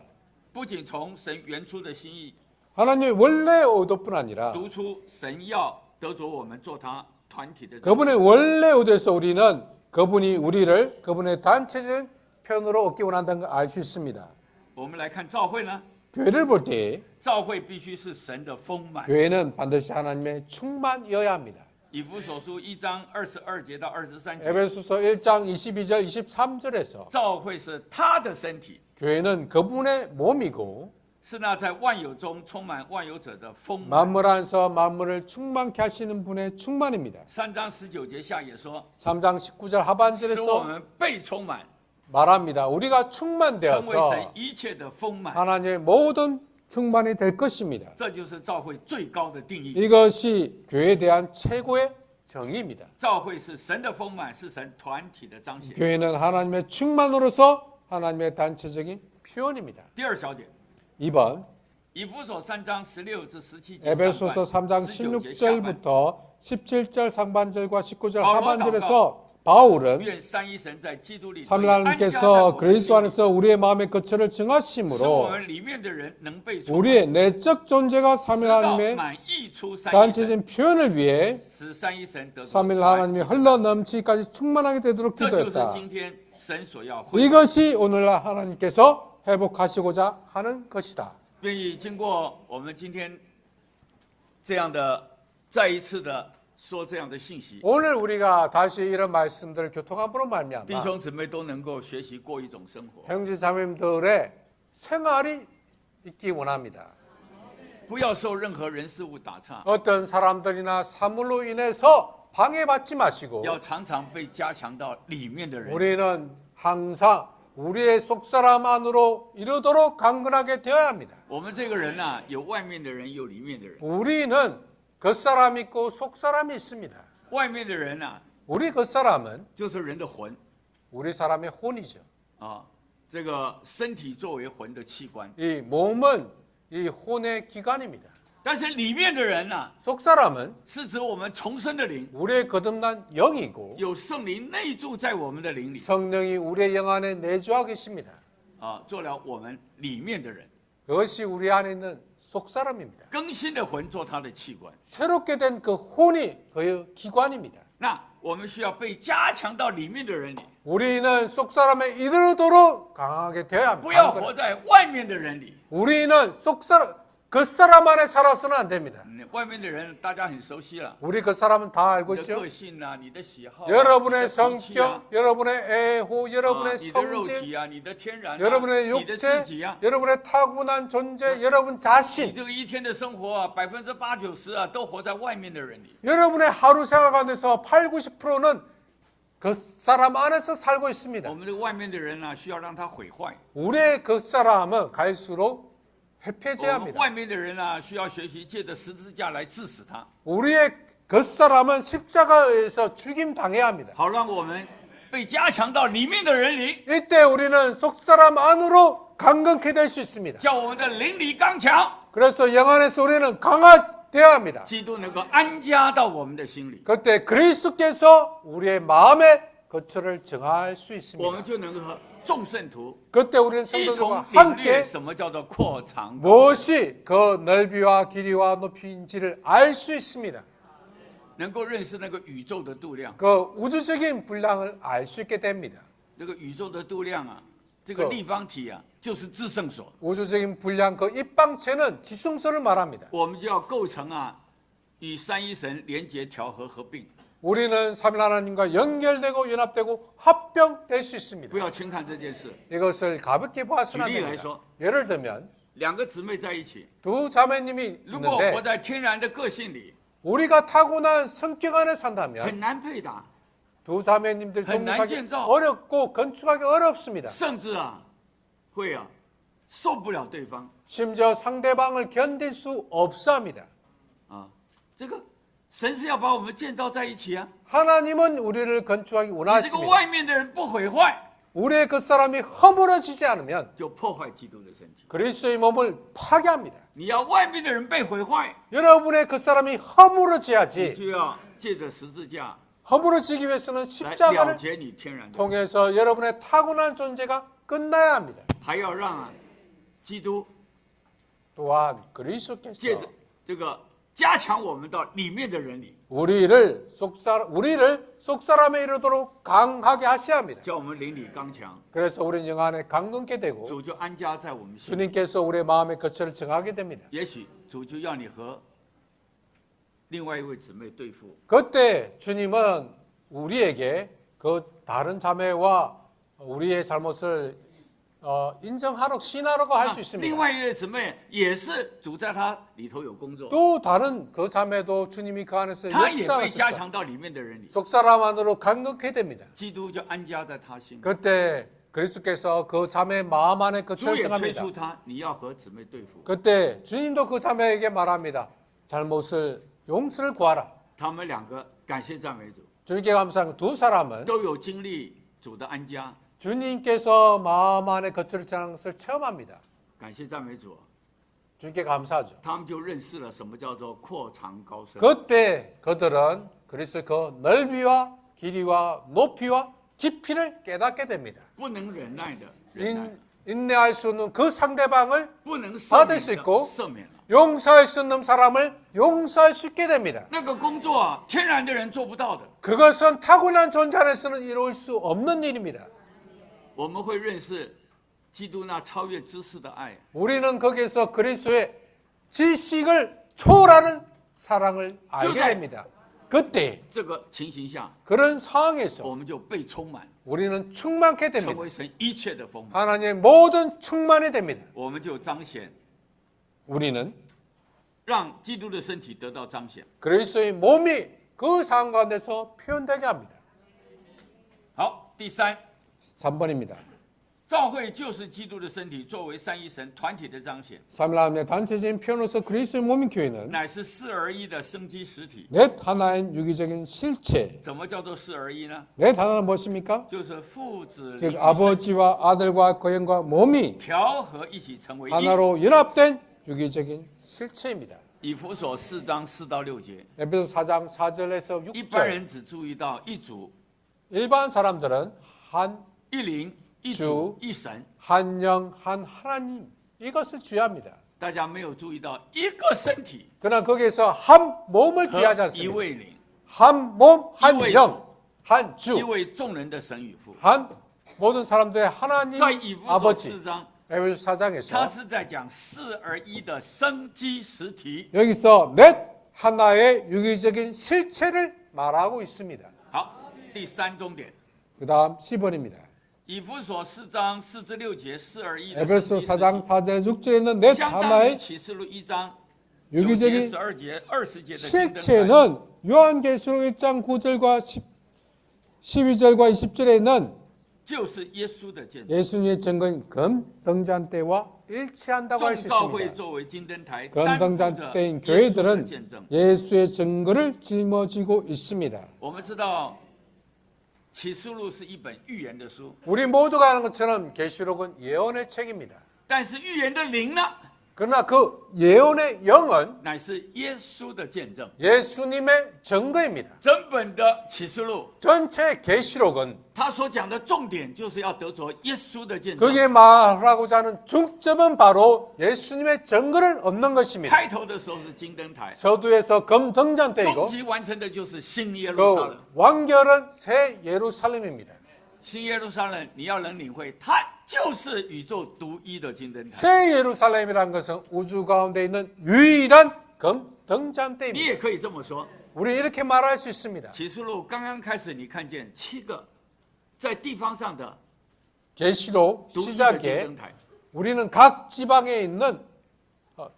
不仅从神原初的心意 하나님의 원래 의도뿐 아니라 读出神要得着我们做他团体的彰显。 그분의 원래 의도에서 우리는 그분이 우리를 그분의 단체적인 표현으로 얻기 원한다는 걸 알 수 있습니다. 我们来看教会呢， 교회를 볼 때 教会必须是神的丰满。 교회는 반드시 하나님의 충만이어야 합니다. 以弗所书1章22节到23节， 에베소서 1장 22절 23절에서 教会是他的身体， 교회는 그분의 몸이고 是那在万有中充满万有者的丰满。 만물 안에서 만물을 충만케 하시는 분의 충만입니다. 3章19节下也说， 3장 19절 使我 하반절에서 们被充满， 말합니다. 우리가 成为神 충만되어서 一切的丰满。 하나님의 모든 충만이 될 것입니다. 这就是教会最高的定义。 이것이 교회에 대한 최고의 정의입니다. 教会是神的丰满，是神团体的彰显。 교회는 하나님의 충만으로서 하나님의 단체적인 표현입니다. 第二小点， 2번 以弗所3章16至17节 에베소서 3장 19节下半， 16절부터 17절 상반절과 19절 바울은 하반절에서 바울은 愿三一神在基督里 삼위 安家在 하나님께서 我们 그리스도 心里， 안에서 우리의 마음의 거처를 使我 정하심으로 们里面的人能被充满， 우리의 내적 존재가 直 삼위 到 하나님의 满溢出三一神， 단체적인 표현을 위해 使三一神得着 삼위 团 하나님이 흘러 넘치기까지 충만하게 되도록 这就是 기도했다. 今天神所要恢复。 이것이 오늘날 하나님께서 회복하시고자 하는 것이다. 愿意经过我们今天这样的再一次的说这样的信息， 오늘 우리가 다시 이런 말씀들을 교통함으로 弟 말미암아 兄姊妹都能够学习过一种生活， 형제 자매들의 생활이 있기 원합니다. 不要受任何人事物打岔， 어떤 사람들이나 사물로 인해서 방해받지 마시고 要常常被加强到里面的人。 우리는 항상 우리의 속사람 안으로 이르도록 강건하게 되어야 합니다. 我们这个人啊，有外面的人，有里面的人。 우리는 겉사람이 있고 속사람이 있습니다. 外面的人啊， 우리 겉사람은 就是人的魂 우리 사람의 혼이죠. 啊，这个身体作为魂的器官。 이 몸은 이 혼의 기관입니다. 但是里面的人呢、 속사람은 是指我们重生的灵， 우리의 거듭난 영이고 有圣灵内住在我们的灵里 성령이 우리의 영 안에 내주하고 계십니다. 啊，做了我们里面的人， 그것이 우리 안에 있는 속사람입니다. 更新的魂做他的器官。 새롭게 된 그 혼이 그 기관입니다. 那我们需要被加强到里面的人里， 우리는 속사람에 이르도록 강하게 되어야 不要 합니다. 活在外面的人里。 우리는 겉사람 안에 살아서는 안 됩니다. 外面的人大家很熟悉了， 우리 겉사람은 다 你 알고 的 있죠. 个性啊，你的喜好啊， 여러분의 你的脾气啊 성격, 여러분의 애호, 啊 여러분의 你的肉 성질, 体啊，你的天然啊， 여러분의 你的自 육체, 己啊， 여러분의 타고난 존재, 여러분 你 자신, 这个一天的生活啊，80%、90%啊，都活在外面的人里。 여러분의 하루 생활 가운데서 8, 90%는 겉사람 안에서 살고 我 있습니다. 们这个外面的人啊，需要让他毁坏； 우리의 겉사람은 갈수록 我 회폐제야 们 합니다. 外面的人啊，需要学习借着十字架来致死他， 우리의 겉사람은 십자가에서 죽임 당해야 합니다. 好让我们被加强到里面的人里， 이때 우리는 속사람 안으로 강건케 될 수 있습니다. 叫我们的灵里刚强， 그래서 영 안에서 우리는 강화되어야 합니다. 基督能够安家到我们的心里， 그때 그리스도께서 우리의 마음의 거처를 정할 수 我们 있습니다. 就能够和众圣徒 그때 우리는 一同 성도들과 领略 함께 什么叫做扩长。 무엇이 그 넓이와 길이와 높이인지를 알 수 있습니다. 能够认识那个宇宙的度量， 그 우주적인 분량을 알 수 있게 됩니다. 那个宇宙的度量啊，这个立方体啊，就是至圣所。 우주적인 분량 그 입방체는 지성소를 말합니다. 我们就要构成啊，与三一神连结、调和、合并。 우리는 삼위 하나님과 연결되고 연합되고 합병될 수 있습니다. 不要轻看这件事。 이것을 가볍게 봐서는 안 됩니다. 举例来说， 예를 들면 两个姊妹在一起， 두 자매님이 如果活 있는데 在天然的个性里， 우리가 타고난 성격 안에 산다면 很难配搭， 두 자매님들很难 동력하기 建造。 어렵고 건축하기 어렵습니다. 甚至啊，会啊，受不了对方 심지어 상대방을 견딜 수 없어합니다. 啊。这个神是要把我们建造在一起啊。 하나님은 우리를 건축하기 你这个 원하십니다. 外面的人不毁坏， 우리의 그 사람이 허물어지지 않으면 就破坏基督的身体。 그리스도의 몸을 파괴합니다. 你要外面的人被毁坏， 여러분의 그 사람이 你 허물어져야지. 就要借着十字架 허물어지기 위해서는 来了 십자가를 结你天然的， 통해서 여러분의 타고난 존재가 끝나야 합니다. 还要让基督 또한 그리스도께서 借着这个加强我们到里面的人里， 우리를 속사람에 이르도록 강하게 하셔야 합니다. 叫我们灵里刚强， 그래서 우리는 영 안에 강건케 되고 主就安家在我们心。 주님께서 우리의 마음의 거처를 정하게 됩니다. 也许主就要你和另外一位姊妹对付， 그때 주님은 우리에게 그 다른 자매와 우리의 잘못을 인정하라고 신하라고 할 수 另 있습니다. 外一位姊妹也是主在她里头有工作， 또 다른 그 자매도 주님이 그 안에서 她也被 역사하셨어요. 加强到里面的人里， 속사람 안으로 강건케 됩니다. 基督就安家在她心。 그때 그리스도께서 그 자매의 마음 안에 主 거처를 也催 정합니다. 促她，你要和姊妹对付。 그때 주님도 그 자매에게 말합니다. 잘못을 용서를 구하라. 他们两个感谢赞美主， 주님께 감사한 두 사람은 都有经历主的安家， 주님께서 마음 안에 거처를 정하는 것을 체험합니다. 感谢赞美主， 주님께 감사하죠. 他们就认识了什么叫做扩长高深。 그때 그들은 그리스도의 그 넓이와 길이와 높이와 깊이를 깨닫게 됩니다. 不能忍耐的忍耐， 인내할 수 없는 그 상대방을 不能赦 받을 免 수 的 있고 赦免了。 용서할 수 없는 사람을 용서할 수 있게 됩니다. 那个工作啊，天然的人做不到的。 그것은 타고난 존재 안에서는 이룰 수 없는 일입니다. 我们会认识基督那超越知识的爱， 우리는 거기에서 그리스도의 지식을 초월하는 사랑을 알게 됩니다. 그때 这个情形下， 그런 상황에서 我们就被充满， 우리는 충만케 成 됩니다. 为神一切的丰满， 하나님의 모든 충만이 됩니다. 我们就彰显， 우리는 让基督的身体得到彰显。 그리스도의 몸이 그 상황 가운데서 표현되게 합니다. 好，第三， 3번입니다. 教会就是基督的身体，作为三一神团体的彰显， 3일하나님의 단체적인 표현으로서 그리스도의 몸인 교회는 乃是四而一的生机实体。 넷 하나인 유기적인 실체. 怎么叫做四而一呢？ 넷 하나는 무엇입니까? 就是父子 즉 灵 아버지와 아들과 그 영과 몸이 调和一起成为一。 하나로 연합된 유기적인 실체입니다. 以弗所4章4到6节， 에베소 4장 4절에서 一般 6절. 人只注意到一主、 일반 사람들은 한 一灵、一主主、一神， 한 영, 한 하나님 이것을 주의합니다. 大家没有注意到一个身体 그러나 거기에서 한 몸을 和 주의하지 一 않습니다. 位灵， 한 몸, 한 이位 영, 한 一 주, 位众人的神与父。 한 모든 사람들의 하나님 在以弗所 아버지. 4章， 에베소 他 4장에서 是在讲四而一的生机实体。 여기서 넷 하나의 유기적인 실체를 말하고 있습니다. 好，第三重点， 그 다음 10번입니다. 以弗所4章4至6节，四而一的 에베소 生机实 4장 体， 4절 6절에는 넷 相当于 하나의 启示录1章9节、 유기적인 12节、20节的金灯台。 실체는 요한계시록 1장 9절과 12절과 20절에는 就是耶稣的见证。 예수님의 증거인 금등잔 때와 일치한다고 할 众 수 教会 있습니다. 作为金灯台，担负 금등잔 着 때인 耶稣的 교회들은 见证。 예수의 증거를 짊어지고 있습니다. 我们知道，启示录是一本预言的书， 우리 모두가 아는 것처럼 계시록은 예언의 책입니다. 但是预言的灵呢， 그러나 그 예언의 영은 乃是耶稣的见证。 예수님의 증거입니다. 整本的启示录， 전체 계시록은 他所讲的重点就是要得着耶稣的见证。 그게 말하고자 하는 중점은 바로 예수님의 증거를 얻는 것입니다. 开头的时候是金灯台， 서두에서 금등잔 终 때이고 极完成的就是新耶路撒冷 그 。 완결은 새 예루살렘입니다. 新耶路撒冷，你要能领会，它就是宇宙独一的金灯台。 새 예루살렘이라는 것은 우주 가운데 있는 유일한 금등잔 你 때입니다. 也可以这么说。 우리 이렇게 말할 수 있습니다. 启示录刚刚开始，你看见7个在地方上的 계시록 独一的金 시작에 灯台， 우리는 각 지방에 있는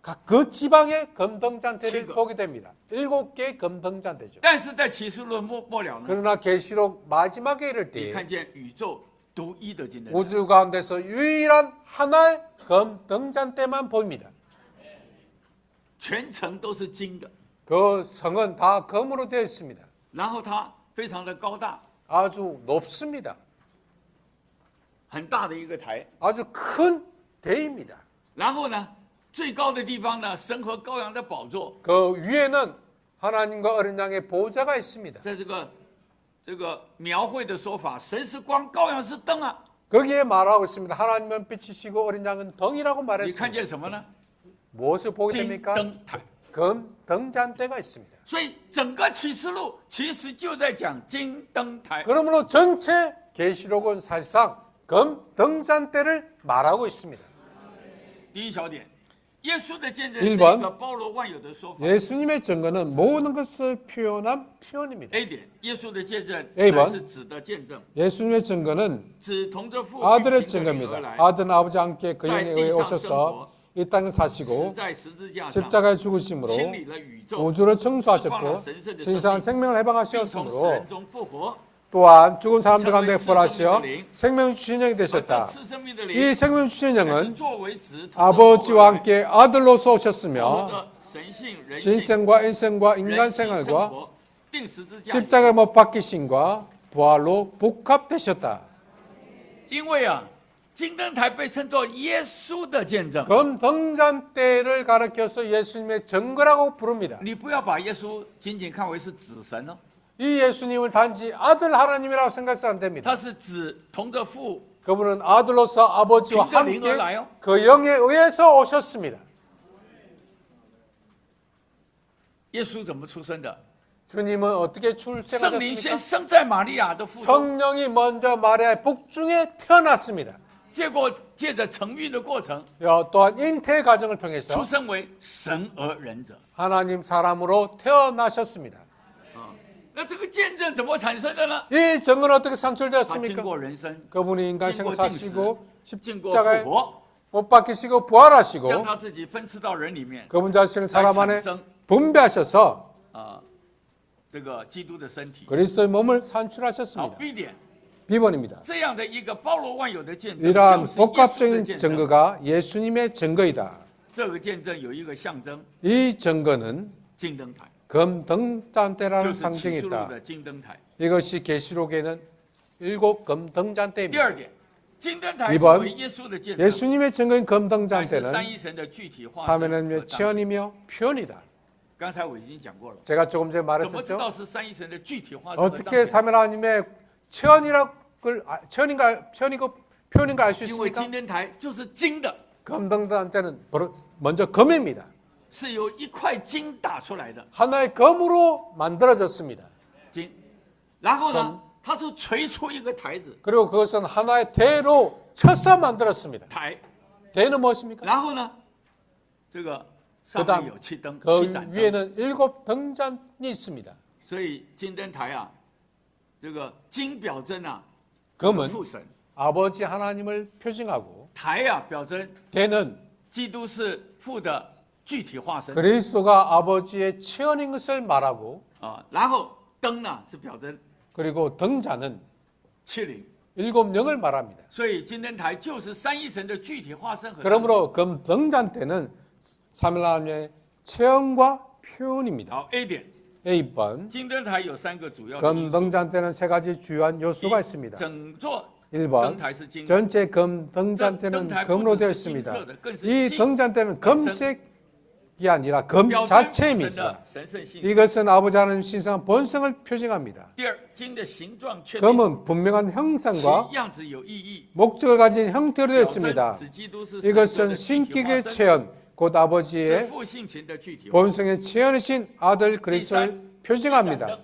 각 그 지방의 금등잔대를 칠 거. 보게 됩니다. 7개의 금등잔대죠. 但是在启示录末了呢， 그러나 계시록 마지막에 이를 你 때 看见宇宙独一的金灯台。 우주 가운데서 유일한 하나의 금 등잔대만 보입니다. 全城都是金的， 그 성은 다 금으로 되어 있습니다. 然后它非常的高大， 아주 높습니다. 很大的一个台， 아주 큰 대입니다. 然后呢，最高的地方呢，神和羔羊的宝座， 그 위에는 하나님과 어린 양의 보좌가 있습니다. 在这个描绘的说法，神是光，羔羊是灯啊。 거기에 말하고 있습니다. 하나님은 빛이시고 어린 양은 덩이라고 你看 말했습니다. 见什么呢？ 무엇을 보게 金 됩니까? 灯台。 금 등잔대가 있습니다. 所以整个启示录其实就在讲金灯台。 그러므로 전체 계시록은 사실상 금 등잔대를 말하고 있습니다. 第一小点，耶稣的见证 1 是一 번 个包罗万有的说法。 예수님의 증거는 모든 것을 표현한 표현입니다. A 点，耶稣的见证 A 乃 번 是子的见证， 예수님의 증거는 指同着父 아들의 并凭着灵而 증거입니다. 来， 아들은 아버지 함께 그 자, 영에 의해 이 땅 오셔서 이 땅에 死 사시고 在十字架上， 십자가에 죽으심으로 清理了宇宙， 우주를 释放 청소하셨고 了神圣的 신성한 生命， 생명을 并从死 해방하셨으므로 人中复活， 또한 죽은 사람들 가운데成为 부활하시어 그 생명 주신 영이 而这 되셨다. 赐生命的灵 이 생명 주신 乃是 영은 作为子， 아버지와 함께 아들로서 活 오셨으며 着神性、人性、 신생과 인생과 人 인간 性生 생활과 活，定十字架。 십자가에 못 박히심과 부활로 복합되셨다. 因为啊，金灯台被称作耶稣的见证， 금 등잔대를 가리켜서 예수님의 증거라고 부릅니다. 你不要把耶稣仅仅看为是子神哦， 이 예수님을 단지 아들 하나님이라고 생각해서는 안 됩니다. 他是指同着父 그분은 아들로서 아버지와凭着 함께 灵而来哦。 그 영에 의해서 오셨습니다. 耶稣怎么出生的？ 주님은 어떻게 圣灵先 출생하셨습니까? 生在玛利亚的腹中， 성령이 먼저 마리아의 복중에 태어났습니다. 结果借着承孕的过程， 또한 잉태 과정을 통해서 出生为神而人者。 하나님 사람으로 태어나셨습니다. 那这个见证怎么产生的呢？ 이 증거는 어떻게 他经 산출되었습니까? 过人生， 그분이 인간 经过 생을 定死， 사시고 经过 십자가에 复活， 못 박히시고 부활하시고 将他自己分赐到人里面， 그분 자신을 사람 안에 来产生 분배하셔서 这个基督的身体。 그리스도의 몸을 好 산출하셨습니다.，B 点， B번입니다. 这样的一个包罗万有的见证， 이러한 就是耶稣的 복합적인 见证。 증거가 예수님의 증거이다. 这个见证有一个象征， 이 증거는 金灯台， 금 就 등잔대라는 是启 상징이 示录 있다. 的金灯台。 이것이 계시록에는 7금 第 등잔대입니다. 二点，金灯台 2 作 번 为耶稣的见证， 예수님의 증거인 금 乃是 등잔대는 三一神的具体化身和 사면의 彰显。 체현이며 표현이다. 刚才我已经讲过了， 제가 조금 전에 怎么知 말했었죠. 道是三一神的具体化身和彰 어떻게 显？ 사면 하나님의 체현이고 표현인가 알 수 因为 있습니까? 金灯台就是金的， 금 등잔대는 먼저 금입니다. 是由一块金打出来的 하나의 금으로 만들어졌습니다. 金，然后呢，它是锤出一个台子 그리고 그것은 하나의 대로 쳐서 만들었습니다. 台， 대는 무엇입니까? 然后呢，这个上 그다음 面有七灯， 그 七盏灯， 위에는 7 등잔이 있습니다. 所以金灯台啊，这个金表征啊， 금은 父神， 아버지 하나님을 표징하고 台啊表征 대는 基督是父的具体化身 그리스도가 아버지의 체현인 것을 말하고 啊，然后灯呢是表征 그리고 등잔은 七灵， 7영을 말합니다. 所以金灯台就是三一神的具体化身和彰显。 그러므로 금 등잔대는 삼일 하나님의 체형과 표현입니다. 好 A 点， A번 金灯台有三个主要的 금 因素， 등잔대는 3가지 주요한 요소가 있습니다. 整座 1번 灯台是金， 전체 금 등잔대는 금으로 되어 있습니다. 이 등잔대는 금색이 아니라 금 表征神 자체입니다. 的神圣性。 이것은 아버지 하나님 신성한 본성을 표징합니다. 第二，金的形状确定， 금은 분명한 형상과 其样子有意义， 목적을 가진 형태로 되어 表征 있습니다. 指基督是神 이것은 的具体化 신격의 身， 체현, 곧 是 아버지의 父性情的具体化。 본성의 체현이신 아들 그리스도를 표징합니다.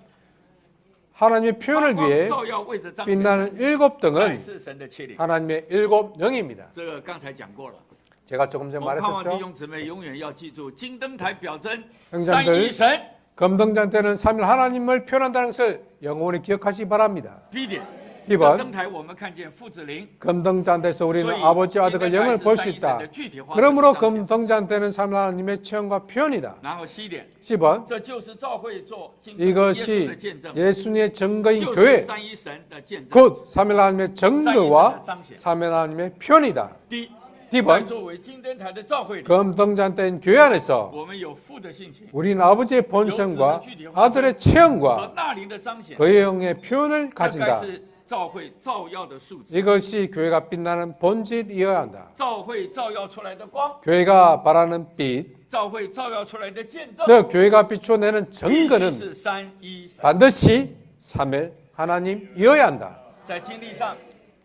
하나님의 표현을 发光 위해 照耀为着彰显 빛나는 7乃 등은 是神的七灵。 하나님의 7영입니다. 这个刚才讲过了。 제가 조금 전에 我盼望弟 말했었죠. 兄姊妹永远要记住，金灯台表征 형제들 三一神。 금등잔대는 3일 하나님을 표현한다는 것을 영원히 기억하시 바랍니다. B 点， 2这 번 灯台我们看见父子灵， 금등잔대에서 우리는 소위 아버지와 아들과金灯台 영을 볼 是 수 三一神 있다. 的具体化身 그러므로 彰显。 금등잔대는 3일 하나님의 체험과 표현이다. 然后 C 点， 10번 这就是教会做金灯耶稣 이것이 的见证， 예수님의 증거인 就是 교회 三一神的见证。 곧 3일 하나님의 증거와 3일 하나님의 표현이다. D 在 D번 作为金灯台的教会里， 금등잔대인 교회 안에서 我们有父的性情 우리는 아버지의 본성과 아들의 和 체험과 那灵的彰显， 그의 영의 표현을 这该 가진다. 是教会照耀的素质， 이것이 교회가 빛나는 본질이어야 한다. 教会照耀出来的光， 교회가 바라는 빛, 教会照耀出来的见证， 즉 교회가 비춰내는 必须 증거는 是三一神。 반드시 삼일 하나님이어야 한다. 在经历上，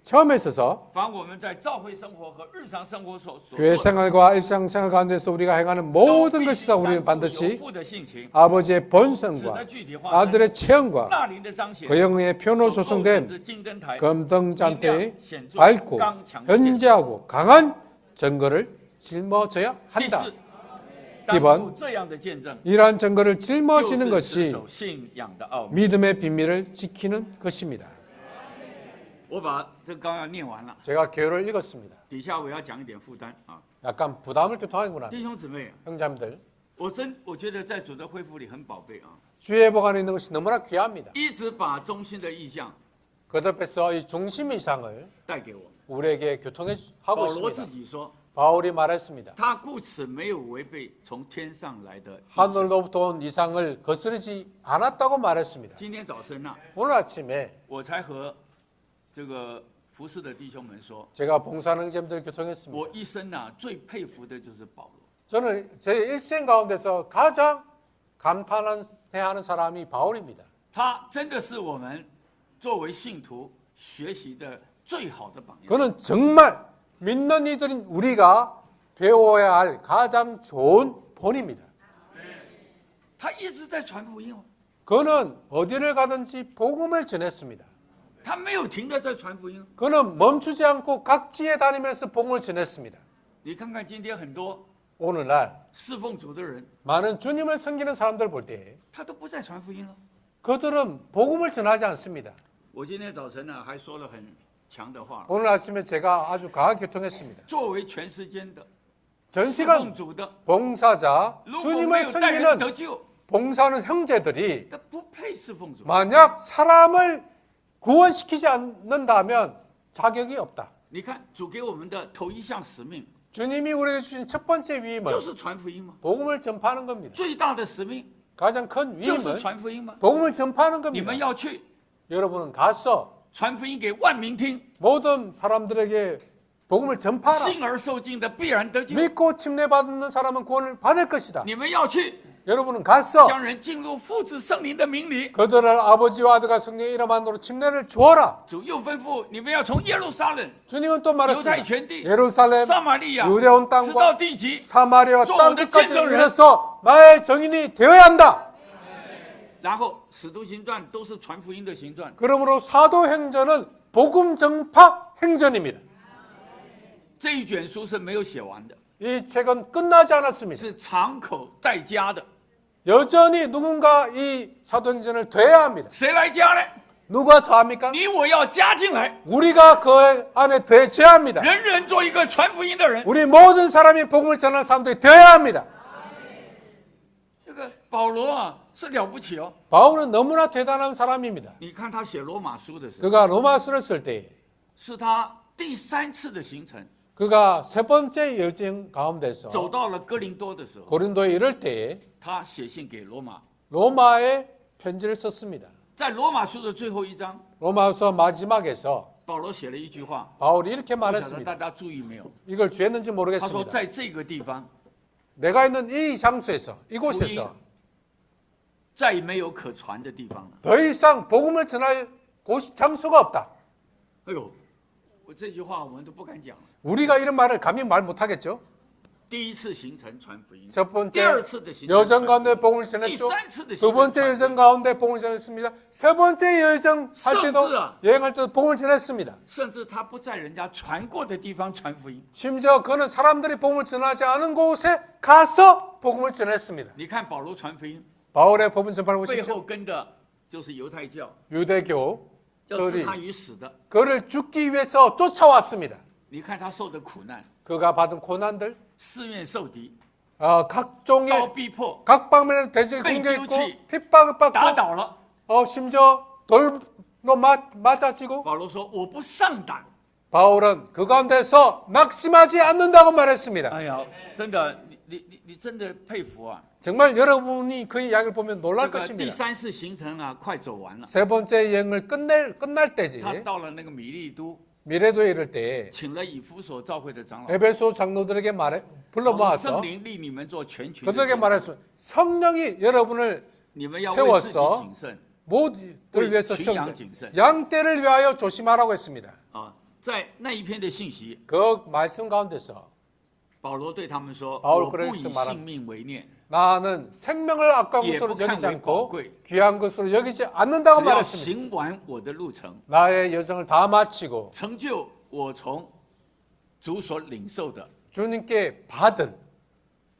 처음에 있어서 凡我们在教会生活和日常生活所做 교회 的， 생활과 일상생활 가운데서 우리가 행하는 都 모든 必 것에서 须 우리는 担负有 반드시 父的性情， 아버지의 指 본성과 的具体化身， 아들의 체험과 那灵的彰显， 그 영의 표현으로 所构成 조성된 之金灯台， 금등잔대의 显著 밝고 刚强的见证。 현재하고 강한 증거를 짊어져야 第 한다. 四，担 이번 负这样的见证， 이러한 증거를 就 짊어지는 是持 것이 守信仰的奥秘。 믿음의 비밀을 지키는 것입니다. 我把这纲要念完了， 제가 개요를 읽었습니다. 底下我要讲一点负担啊， 약간 부담을 교통하는구나. 弟兄姊妹， 형제님들. 我觉得在主的恢复里很宝贝啊， 주의 보관에 있는 것이 너무나 귀합니다. 一直把中心的意象 그 앞에서 이 중심 이상을 带给我们。 우리에게 교통해 하고 保罗自 있습니다. 己说， 바울이 말했습니다. 他故此没有违背从天上来的意象。 하늘로부터 온 이상을 거스르지 않았다고 말했습니다. 今天早晨呢、 오늘 아침에 我才和这个服侍的弟兄们说， 제가 봉사하는 형제님들 교통했습니다. 我一生呢、最佩服的就是保罗。 저는 제 일생 가운데서 가장 감탄해하는 사람이 바울입니다. 他真的是我们作为信徒学习的最好的榜样。 그는 정말 믿는 이들인 우리가 배워야 할 가장 좋은 본입니다. 他一直在传福音哦， 그는 어디를 가든지 복음을 전했습니다. 他没有停的在传福音哦。 그는 멈추지 않고 각지에 다니면서 복음을 전했습니다. 你看看今天很多 오늘날 侍奉主的人， 많은 주님을 섬기는 사람들 볼 때 他都不再传福音了。 그들은 복음을 전하지 않습니다. 我今天早晨呢还说了很强的话， 오늘 아침에 제가 아주 강하게 교통했습니다. 作为全世间的 전 侍 시간 奉主的， 봉사자 如果没 주님을 有带人 섬기는 得救， 봉사하는 형제들이 他不配侍奉主。 만약 사람을 구원시키지 않는다면 자격이 없다. 你看主给我们的头一项使命 주님이 우리에게 주신 첫 번째 就 위임은 是传福音嘛， 복음을 전파하는 겁니다. 最大的使命 가장 큰 就是 위임은 传福音嘛。 복음을 전파하는 你们 겁니다. 要去 여러분은 가서 传福音给万民听， 모든 사람들에게 복음을 전파하라. 信而受尽的必然得救。 믿고 침례받는 사람은 구원을 받을 것이다. 你们要去 여러분은 가서 将人进入父子圣灵的名里。 그들을 아버지와 아들과 성령의 이름 안으로 침례를 주어라. 主又吩咐你们要从耶路撒冷、 주님은 또 犹太 말했습니다. 全地、 예루살렘, 撒玛利亚， 유대 온 直到 땅과 地极， 사마리아와 저 땅 오늘 끝까지 찐정을 이르러서 나의 정인이 되어야 한다. 然后使徒行传都是传福音的行传。 그러므로 사도행전은 복음 전파 행전입니다. 这一卷书是没有写完的， 이 책은 끝나지 않았습니다. 是长口待加的。 여전히 누군가 이 사도행전을 돼야 합니다. 谁来加呢？ 누가 더합니까? 你我要加进来， 우리가 그 안에 더해져야 합니다. 人人做一个传福音的人。 우리 모든 사람이 복음을 전하는 사람들이 되어야 합니다. 这个保罗啊是了不起哦！ 바울은 너무나 대단한 사람입니다. 你看他写罗马书的时候， 그가 로마서를 쓸 때 是他第3次的行程， 그가 세 번째 여정 가운데서 走到了哥林多的时候， 고린도에 이를 때 他写信给罗马。 로마에 편지를 썼습니다. 在罗马书的最后一章， 로마서 마지막에서 保罗写了一句话， 바울이 이렇게 不晓得大 말했습니다. 家注意没有？ 이걸 주했는지 他说， 모르겠습니다. 在这个地方 내가 있는 이 장소에서 이곳에서 再也没有可传的地方了。 더 이상 복음을 전할 곳 장소가 없다. 哎呦，我这句话我们都不敢讲了。 우리가 이런 말을 감히 말 못하겠죠. 第一次行程传福音， 첫 第 번째 二次的行程 여정 传福 가운데 音， 복음을 第 전했죠. 三次的 두 行程 번째 传福 여정 音， 가운데 복음을 전했습니다. 세 번째 여정 할 때도甚至啊 여행할 때도 복음을 전했습니다. 甚至他不在人家传过的地方传福音。 심지어 그는 사람들이 복음을 전하지 않은 곳에 가서 복음을 전했습니다. 你看保罗传福音， 바울의 복음 전파를 背 보십시오. 后跟的就是犹太教， 유대교 要置 들이 他于死的。 그를 죽기 위해서 쫓아왔습니다. 你看他受的苦难， 그가 받은 고난들, 四面受敌， 각종의 遭逼迫， 각 방면에서 대적 被공격했고丢弃 핍박을 打 받고 倒了。 심지어 돌로 맞아지고 保罗说：“我不上胆， 바울은 그 가운데서 낙심하지 않는다고 말했습니다. 哎呀，真的，你真的佩服啊！ 정말 여러분이 그 이야기를 보면 这 놀랄 个第 것입니다. 三次行程啊，快走完了。 세 번째 여행을 끝날 때지 他到了那个米利都， 미래도에 이를 때 请了以弗所教会的长老， 에베소 장로들에게 불러 圣 모아서 灵立你们做全群的 그들에게 见证， 말했습니다. 성령이 여러분을 你们要为自己 세웠어 谨慎 모두를 위해서 群羊 세운다. 谨慎 양떼를 위하여 조심하라고 했습니다. 啊！在那一篇的信息， 그 말씀 가운데서 保罗对他们说：“ 바울 我不 그래서 以 말합니다. 性命为念， 나는 생명을 아까운 예, 것으로 여기지 북한 않고 왜 귀한 것으로 여기지 않는다고 只要 말했습니다. 行完我的路程， 나의 여정을 다 마치고 成就我从主所领受的。 주님께 받은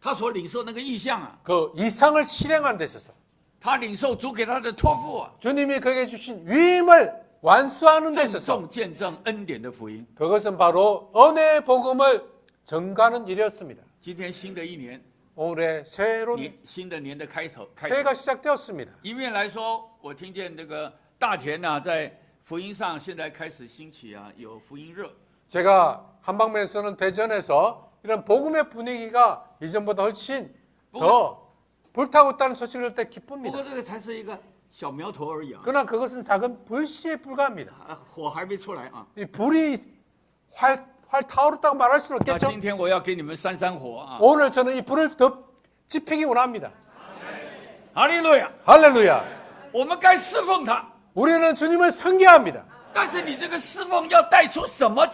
他所领受那个意象啊， 그 이상을 실행하는 데 있어서 他领受主给他的托付啊， 주님이 그에게 주신 위임을 완수하는 데 郑 있어서 重见证恩典的福音。 그것은 바로 은혜의 복음을 전가하는 일이었습니다. 今天新的一年， 오늘의 새로운 新的年的开头， 새해가 시작되었습니다. 一面来说，我听见这个大田啊，在福音上现在开始兴起啊，有福音热。 제가 한방면에서는 대전에서 이런 복음의 분위기가 이전보다 훨씬 더 불타고 있다는 소식을 들을 때 不 기쁩니다. 过这个才是一个小苗头而已啊， 그러나 그것은 작은 불씨에 불과합니다. 火还没出来啊。 이 불이 활 타오르다고 말할 수는 那 없겠죠. 今天我要给你们扇扇火啊！ 오늘 저는 이 불을 더 지피기 원합니다. 哈利路亚！ 할렐루야. 我们该侍奉他， 우리는 주님을 섬겨합니다. 但是你这个侍奉要带出什么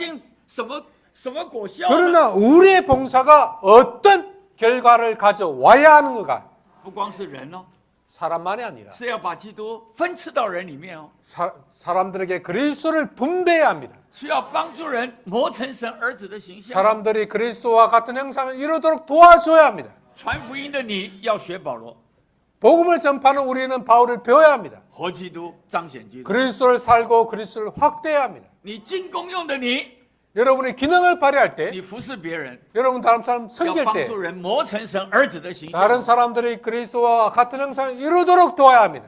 什么果效呢？ 그러나 우리의 봉사가 어떤 결과를 가져와야 하는가? 不光是人哦， 사람만이 아니라 是要把基督分赐到人里面哦， 사람들에게 그리스도를 분배해야 합니다. 需要帮助人磨成神儿子的形象。 사람들이 그리스도와 같은 형상을 이루도록 도와줘야 합니다. 传福音的你要学保罗， 복음을 전파하는 우리는 바울을 배워야 합니다. 活基督，彰显基督。 그리스도를 살고 그리스도를 확대해야 합니다. 你进功用的你， 여러분이 기능을 발휘할 때, 你服侍别人， 여러분 다른 사람 要 섬길 帮 때 助人磨成神儿子的形 다른 象。 사람들이 그리스도와 같은 형상을 이루도록 도와야 합니다.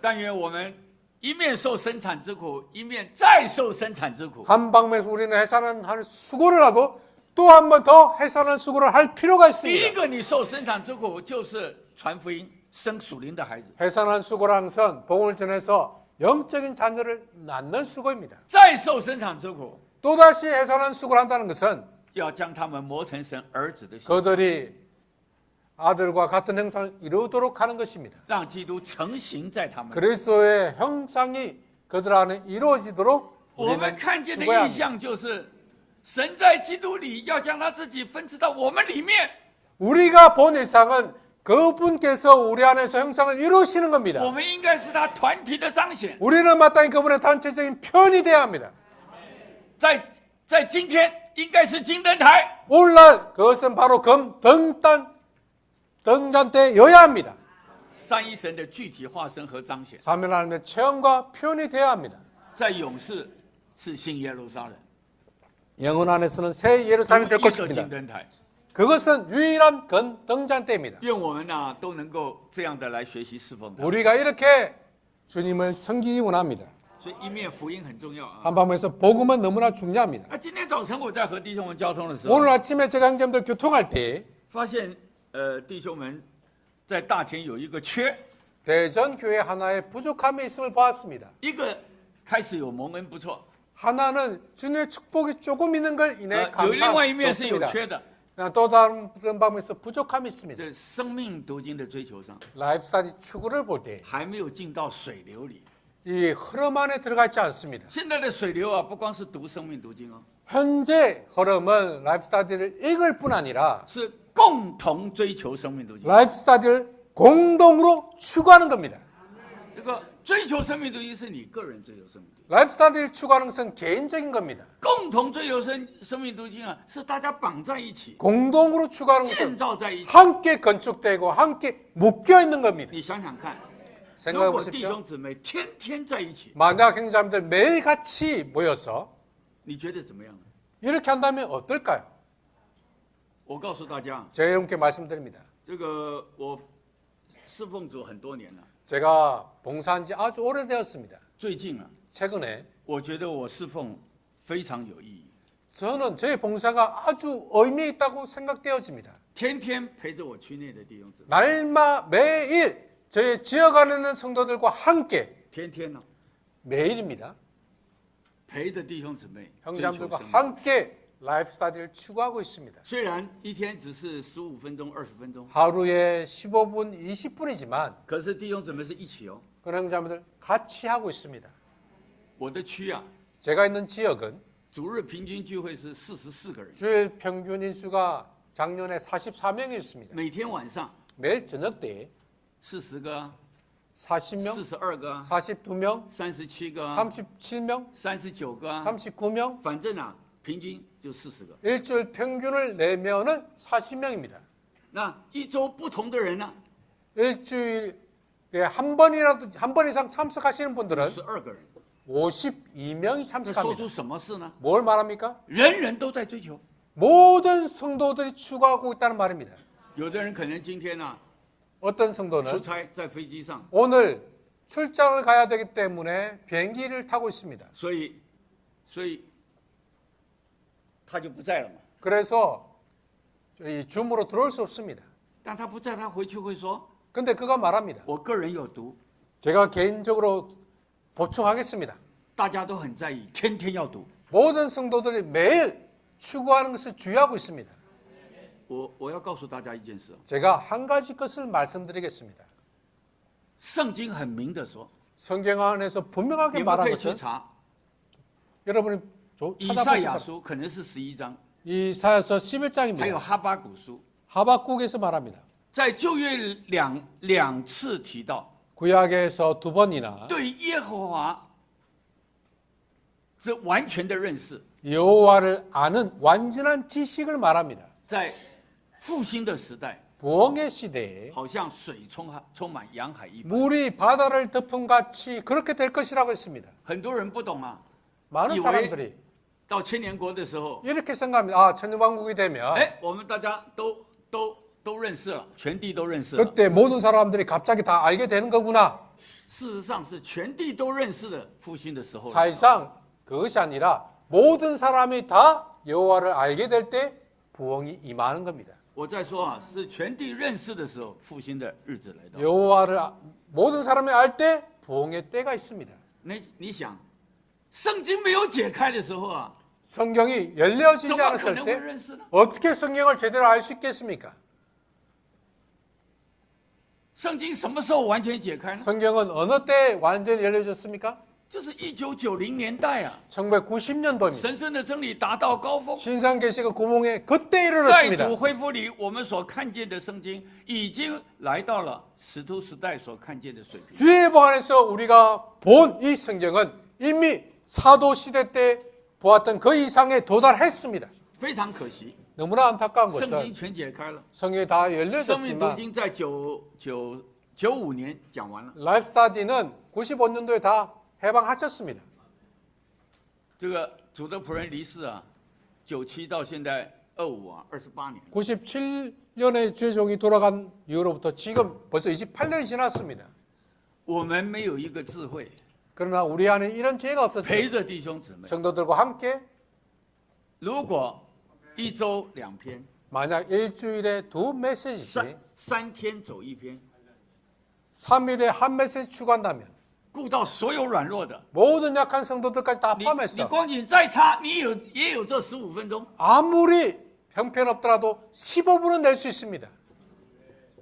但愿我们一面受生产之苦，一面再受生产之苦。 한 방면에서 우리는 해산한 수고를 하고 또 한 번 더 해산한 수고를 할 필요가 第一 있습니다. 个，你受生产之苦就是传福音、生属灵的孩子； 해산한 수고라는 것은 복음을 전해서 영적인 자녀를 낳는 수고입니다. 再受生产之苦， 또다시 해산한 수고를 한다는 것은 要将他们磨成神儿子的形， 그들이 아들과 같은 형상을 이루도록 하는 것입니다. 让基督成形在他们。 그리스도의 형상이 그들 안에 이루어지도록 我们 우리는 看见的 수고해야 意 합니다. 象就是，神在基督里要将他自己分赐到我们里面。 우리가 본 이상은 그분께서 우리 안에서 형상을 이루시는 겁니다. 我们应该是他团体的彰显。 우리는 마땅히 그분의 단체적인 편이 돼야 합니다. 在今天，应该是金灯台。 오늘날 그것은 바로 등잔대여야 합니다. 三一神的具体化身和彰显， 삼위 하나님의 체험과 표현이 돼야 합니다. 在勇士是新耶路撒冷， 영혼 안에서는 새 예루살렘이 될 独一的 것입니다. 金灯台。 그것은 유일한 등잔대입니다. 愿我们呢、都能够这样的来学习侍奉他。 우리가 이렇게 주님을 섬기기 원합니다. 所以一面福音很重要啊。 한방에서 복음은 너무나 중요합니다. 今天早晨我在和弟兄们交通的时候， 오늘 아침에 제가 형제님들 교통할 때 发现弟兄们在大田有一个缺， 대전 교회 하나에 부족함이 있음을 보았습니다. 一个开始有蒙恩不错， 하나는 주님의 축복이 조금 있는 걸 인해 有另外一面是有 감사합니다. 缺的， 또 다른 방면에서 부족함이 있습니다. 在生命读经的追求上 라이프 스타디 추구를 볼 때 还没有进到水流里。 이 흐름 안에 들어가 있지 않습니다. 现在的水流啊，不光是读生命读经哦， 현재 흐름은 라이프 스타디를 읽을 뿐 아니라 是共同追求生命读经。 라이프 스타디를 공동으로 추구하는 겁니다. 这个追求生命读经是你个人追求生命读经， 라이프 스타디를 추구하는 것은 개인적인 겁니다. 共同追求生命读经啊，是大家绑在一起， 공동으로 추구하는 建 것은 造在一起。 함께 건축되고 함께 묶여 있는 겁니다. 你想想看，如 생각해 果弟 보십시오. 兄姊妹天天在一起， 만약 행자님들 매일 같이 모여서 你觉得怎么样呢？ 이렇게 한다면 어떨까요? 我告诉大家， 제가 여러분께 말씀드립니다. 这个我侍奉主很多年了， 제가 봉사한 지 아주 오래되었습니다. 最近啊， 최근에 我觉得我侍奉非常有意义。 저는 제 봉사가 아주 의미 있다고 생각되어집니다. 天天陪着我区内的弟兄姊妹， 날마 매일 저희 지역 안에 있는 성도들과 함께 天天呢、 매일입니다. 陪着弟兄姊妹追求 형제자매들과 生命。 함께 라이프 스타일을 추구하고 있습니다. 虽然一天只是15分钟、20分钟， 하루에 15분, 20분이지만 可是弟兄姊妹是一起哦。 그 형제자매들 같이 하고 있습니다. 我的区啊， 제가 있는 지역은 主日平均聚会是44个人， 주일 평균 인수가 작년에 44명이었습니다. 每天晚上 매일 저녁 때 40个、 40명, 42个、 42명, 37个、 37명, 39个， 39명, 反正啊，平均就40个。 일주일 평균을 내면은 40명입니다. 那一周不同的人呢， 일주일에 한 번 이상 참석하시는 분들은 12个人。 52명이 这说 참석합니다. 出什么事呢？ 뭘 말합니까? 人人都在追求。 모든 성도들이 추구하고 있다는 말입니다. 有的人可能今天呢、 어떤 出 성도는 差在飞机上， 오늘 출장을 가야 되기 때문에 비행기를 타고 있습니다. 所以他就不在了嘛。 그래서 이 줌으로 들어올 수 없습니다. 但他不在，他回去会说 근데 그가 말합니다. 我个人有读， 제가 개인적으로 보충하겠습니다. 大家都很在意，天天要读。 모든 성도들이 매일 추구하는 것을 주의하고 있습니다. 我要告诉大家一件事， 제가 한 가지 것을 말씀드리겠습니다. 圣经很明的说， 성경 안에서 你 분명하게 们可 말한 以去 것은 查 여러분이 以赛 찾아보실 亚 것 书，可能是11章， 이사야서 还有 11장입니다. 哈巴谷书， 하박국에서 말합니다. 在旧约两次提到 구약에서 2번이나 对耶和华这完全的认识， 여호와를 아는 완전한 지식을 말합니다. 在复兴的时代， 부흥의 시대에 好像水充满洋海一般。 물이 바다를 덮은 같이 그렇게 될 것이라고 했습니다. 很多人不懂啊， 많은 以为 사람들이 到千年国的时候， 이렇게 생각합니다. 아, 천년왕국이 되면 哎，我们大家都认识了，全地都认识了。 그때 모든 사람들이 갑자기 다 알게 되는 거구나. 事实上是全地都认识的复兴的时候。 사실상 그것이 아니라 모든 사람이 다 여호와를 알게 될 때 부흥이 임하는 겁니다. 我在说啊，是全地认识的时候，复兴的日子来到。 여호와를 모든 사람이 알 때 부흥의 때가 있습니다. 你想，圣经没有解开的时候啊， 성경이 怎 열려지지 么可 않았을 能会 때 认识呢？ 어떻게 성경을 제대로 알 수 있겠습니까? 圣经什么时候完全解开呢？ 성경은 어느 때 완전히 열려졌습니까? 就是1990年代啊， 1990년도입니다. 神圣的真理达到高峰。 신상계시가 구멍에 그때 在 이르렀습니다. 主恢复里，我们所看见的圣经已经来到了使徒时代所看见的水平。 주의 보안에서 우리가 본 이 성경은 이미 사도 시대 때 보았던 그 이상에 도달했습니다. 非常可惜， 너무나 안타까운 圣经 것은 全解开了， 성경이 다 生命读 열려졌지만 经在95年讲完了。 라이프 스타디는 95년도에 다 해방하셨습니다. 这个主的仆人离世啊，97到现在25啊，28年。 97년에 주의 종이 돌아간 이후로부터 지금 벌써 28년이 지났습니다. 我们没有一个智慧， 그러나 우리 안에 이런 지혜가 陪 없었어요. 着弟兄姊妹。 성도들과 함께 如果一周2篇， 만약 일주일에 2 메시지씩 3天走1篇， 3일에 한 메시지 추구한다면 顾到所有软弱的， 모든 약한 성도들까지 다 你 포함했어. 光景再差，你也有这15分钟。 아무리 형편없더라도 15분은 낼 수 있습니다.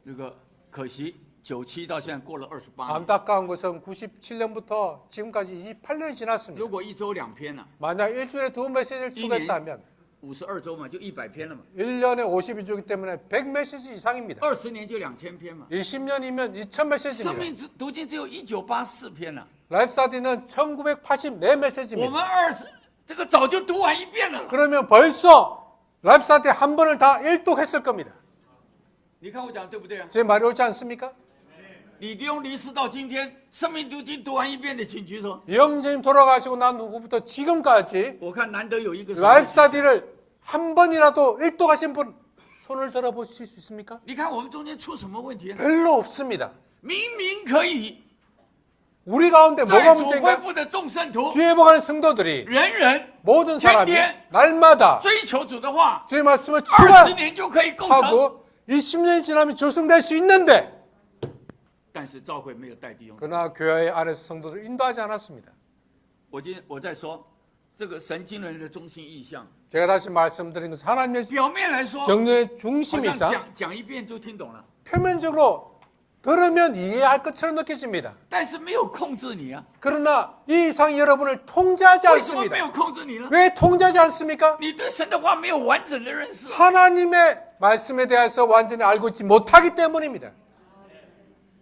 那个可惜97到现在过了28年， 안타까운 것은 97년부터 지금까지 28년이 지났습니다. 如果一周2篇呢、 만약 일주일에 2 메시지를 추구했다면 52周嘛，就100篇了嘛， 1년에 52주기 때문에 100 메시지 이상입니다. 20年就2000篇嘛。 20년이면 2000 生 메시지입니다. 命读经只有1984篇了、 라이프스타디는 1984 我 메시지입니다. 们这个早就读完一遍了。 그러면 벌써 라이프스타디 한 번을 다 일독했을 겁니다. 你看我讲对不对啊？ 제 말이 옳지 않습니까? 李弟兄离世到今天，生命读经读完一遍的，请举手。 영재님 돌아가시고 난 후부터 지금까지 我看难得有一个手。 라이프스타디를 한 번이라도 일독하신 분 손을 들어보실 수 있습니까? 你看我们中间出什么问题啊？ 별로 없습니다. 明明可以， 우리 가운데 在 뭐가 主恢 문제인가? 复的众圣徒， 주의 복하는 성도들이 人人 모든 사람이 텐텐. 날마다 追求主的话， 주의 말씀을 20年就可以构成。 추가하고 20년이 지나면 조성될 수 있는데 但是教会没有带弟兄。 그러나 교회 안에서 성도들 인도하지 않았습니다. 我在说这个神经人的中心意象， 제가 다시 말씀드린 것은 하나님의 表面来说， 경륜의 好 중심 像 이상 讲一遍就听懂了， 표면적으로 들으면 이해할 것처럼 느껴집니다. 但是没有控制你啊。 그러나 이 이상이 여러분을 통제하지 为什么没 않습니다. 有控制你呢？ 왜 통제하지 않습니까? 你对神的话没有完整的认识。 하나님의 말씀에 대해서 완전히 알고 있지 못하기 때문입니다.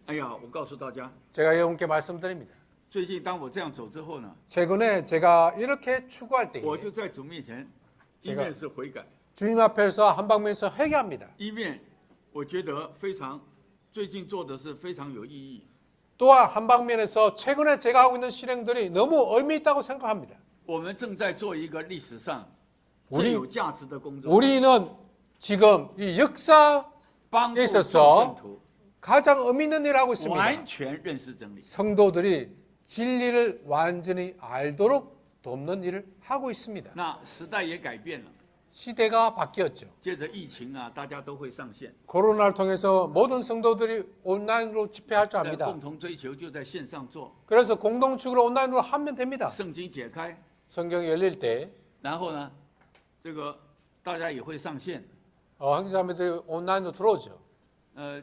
哎呀，我告诉大家， 제가 여러분께 말씀드립니다. 最近当我这样走之后呢， 최근에 제가 이렇게 추구할 때 我就在主面前，一面是悔改， 주님 앞에서 한 방면에서 회개합니다. 一面我觉得最近做的是非常有意义。 또한 한 방면에서 최근에 제가 하고 있는 실행들이 너무 의미 있다고 생각합니다. 我们正在做一个历史上 우리 最有价值的工作， 우리는 지금 이 역사 帮助众 있었어 圣徒 가장 의미 있는 일을 하고 있습니다. 完全认识真理。 성도들이 진리를 완전히 알도록 돕는 일을 하고 있습니다. 那时代也改变了， 시대가 바뀌었죠. 接着疫情啊，大家都会上线， 코로나를 통해서 모든 성도들이 온라인으로 집회할 줄 共 압니다. 同追求就在线上做， 그래서 공동축을 온라인으로 하면 됩니다. 圣经解开， 성경이 열릴 때 然后呢，这个大家也会上线。 형제자매들이 온라인으로 들어오죠.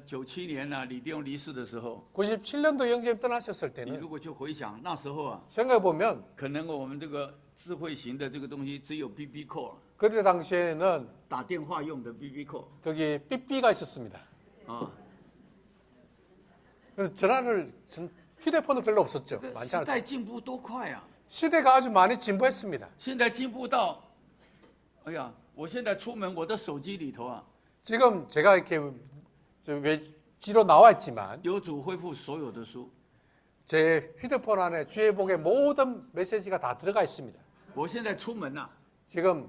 97年呢、李弟兄离世的时候， 97년도 형제님 떠나셨을 你 때는 如果去回想那时候啊， 생각해보면 可能我们这个智慧型的这个东西只有 BB call， 그때 당시에는 打电话用的 BB call 거기 삐삐가 있었습니다. 啊， 그래서 휴대폰은 별로 없었죠. 这个 많지 时 않았죠. 代进步多快啊！ 시대가 아주 많이 진보했습니다. 现在进步到，哎呀，我现在出门我的手机里头啊， 지금 제가 이렇게 외지로 나와 있지만 有主恢复所有的书。 제 휴대폰 안에 주의 복의 모든 메시지가 다 들어가 있습니다. 我现在出门呐、 지금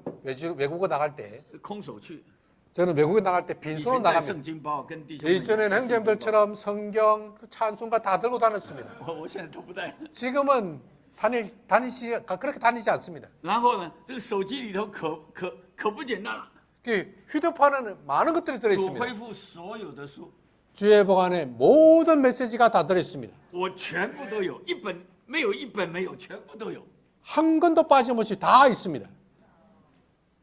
외국에 나갈 때 空手去， 저는 외국에 나갈 때 以 빈손으로 前带 나갑니다. 圣经包跟弟兄们 예전에는 带圣经包 형제들처럼 성경, 찬송가 다 들고 다녔습니다. 我现在都不带。 지금은 그렇게 다니지 않습니다. 然后呢，这个手机里头可不简单了， 그 휴대폰에는 많은 것들이 主 들어있습니다. 恢复所有的书， 주의 복 안에 모든 메시지가 다 들어있습니다. 我全部都有，一本没有一本没有，全部都有。 한 건도 빠짐없이 다 있습니다.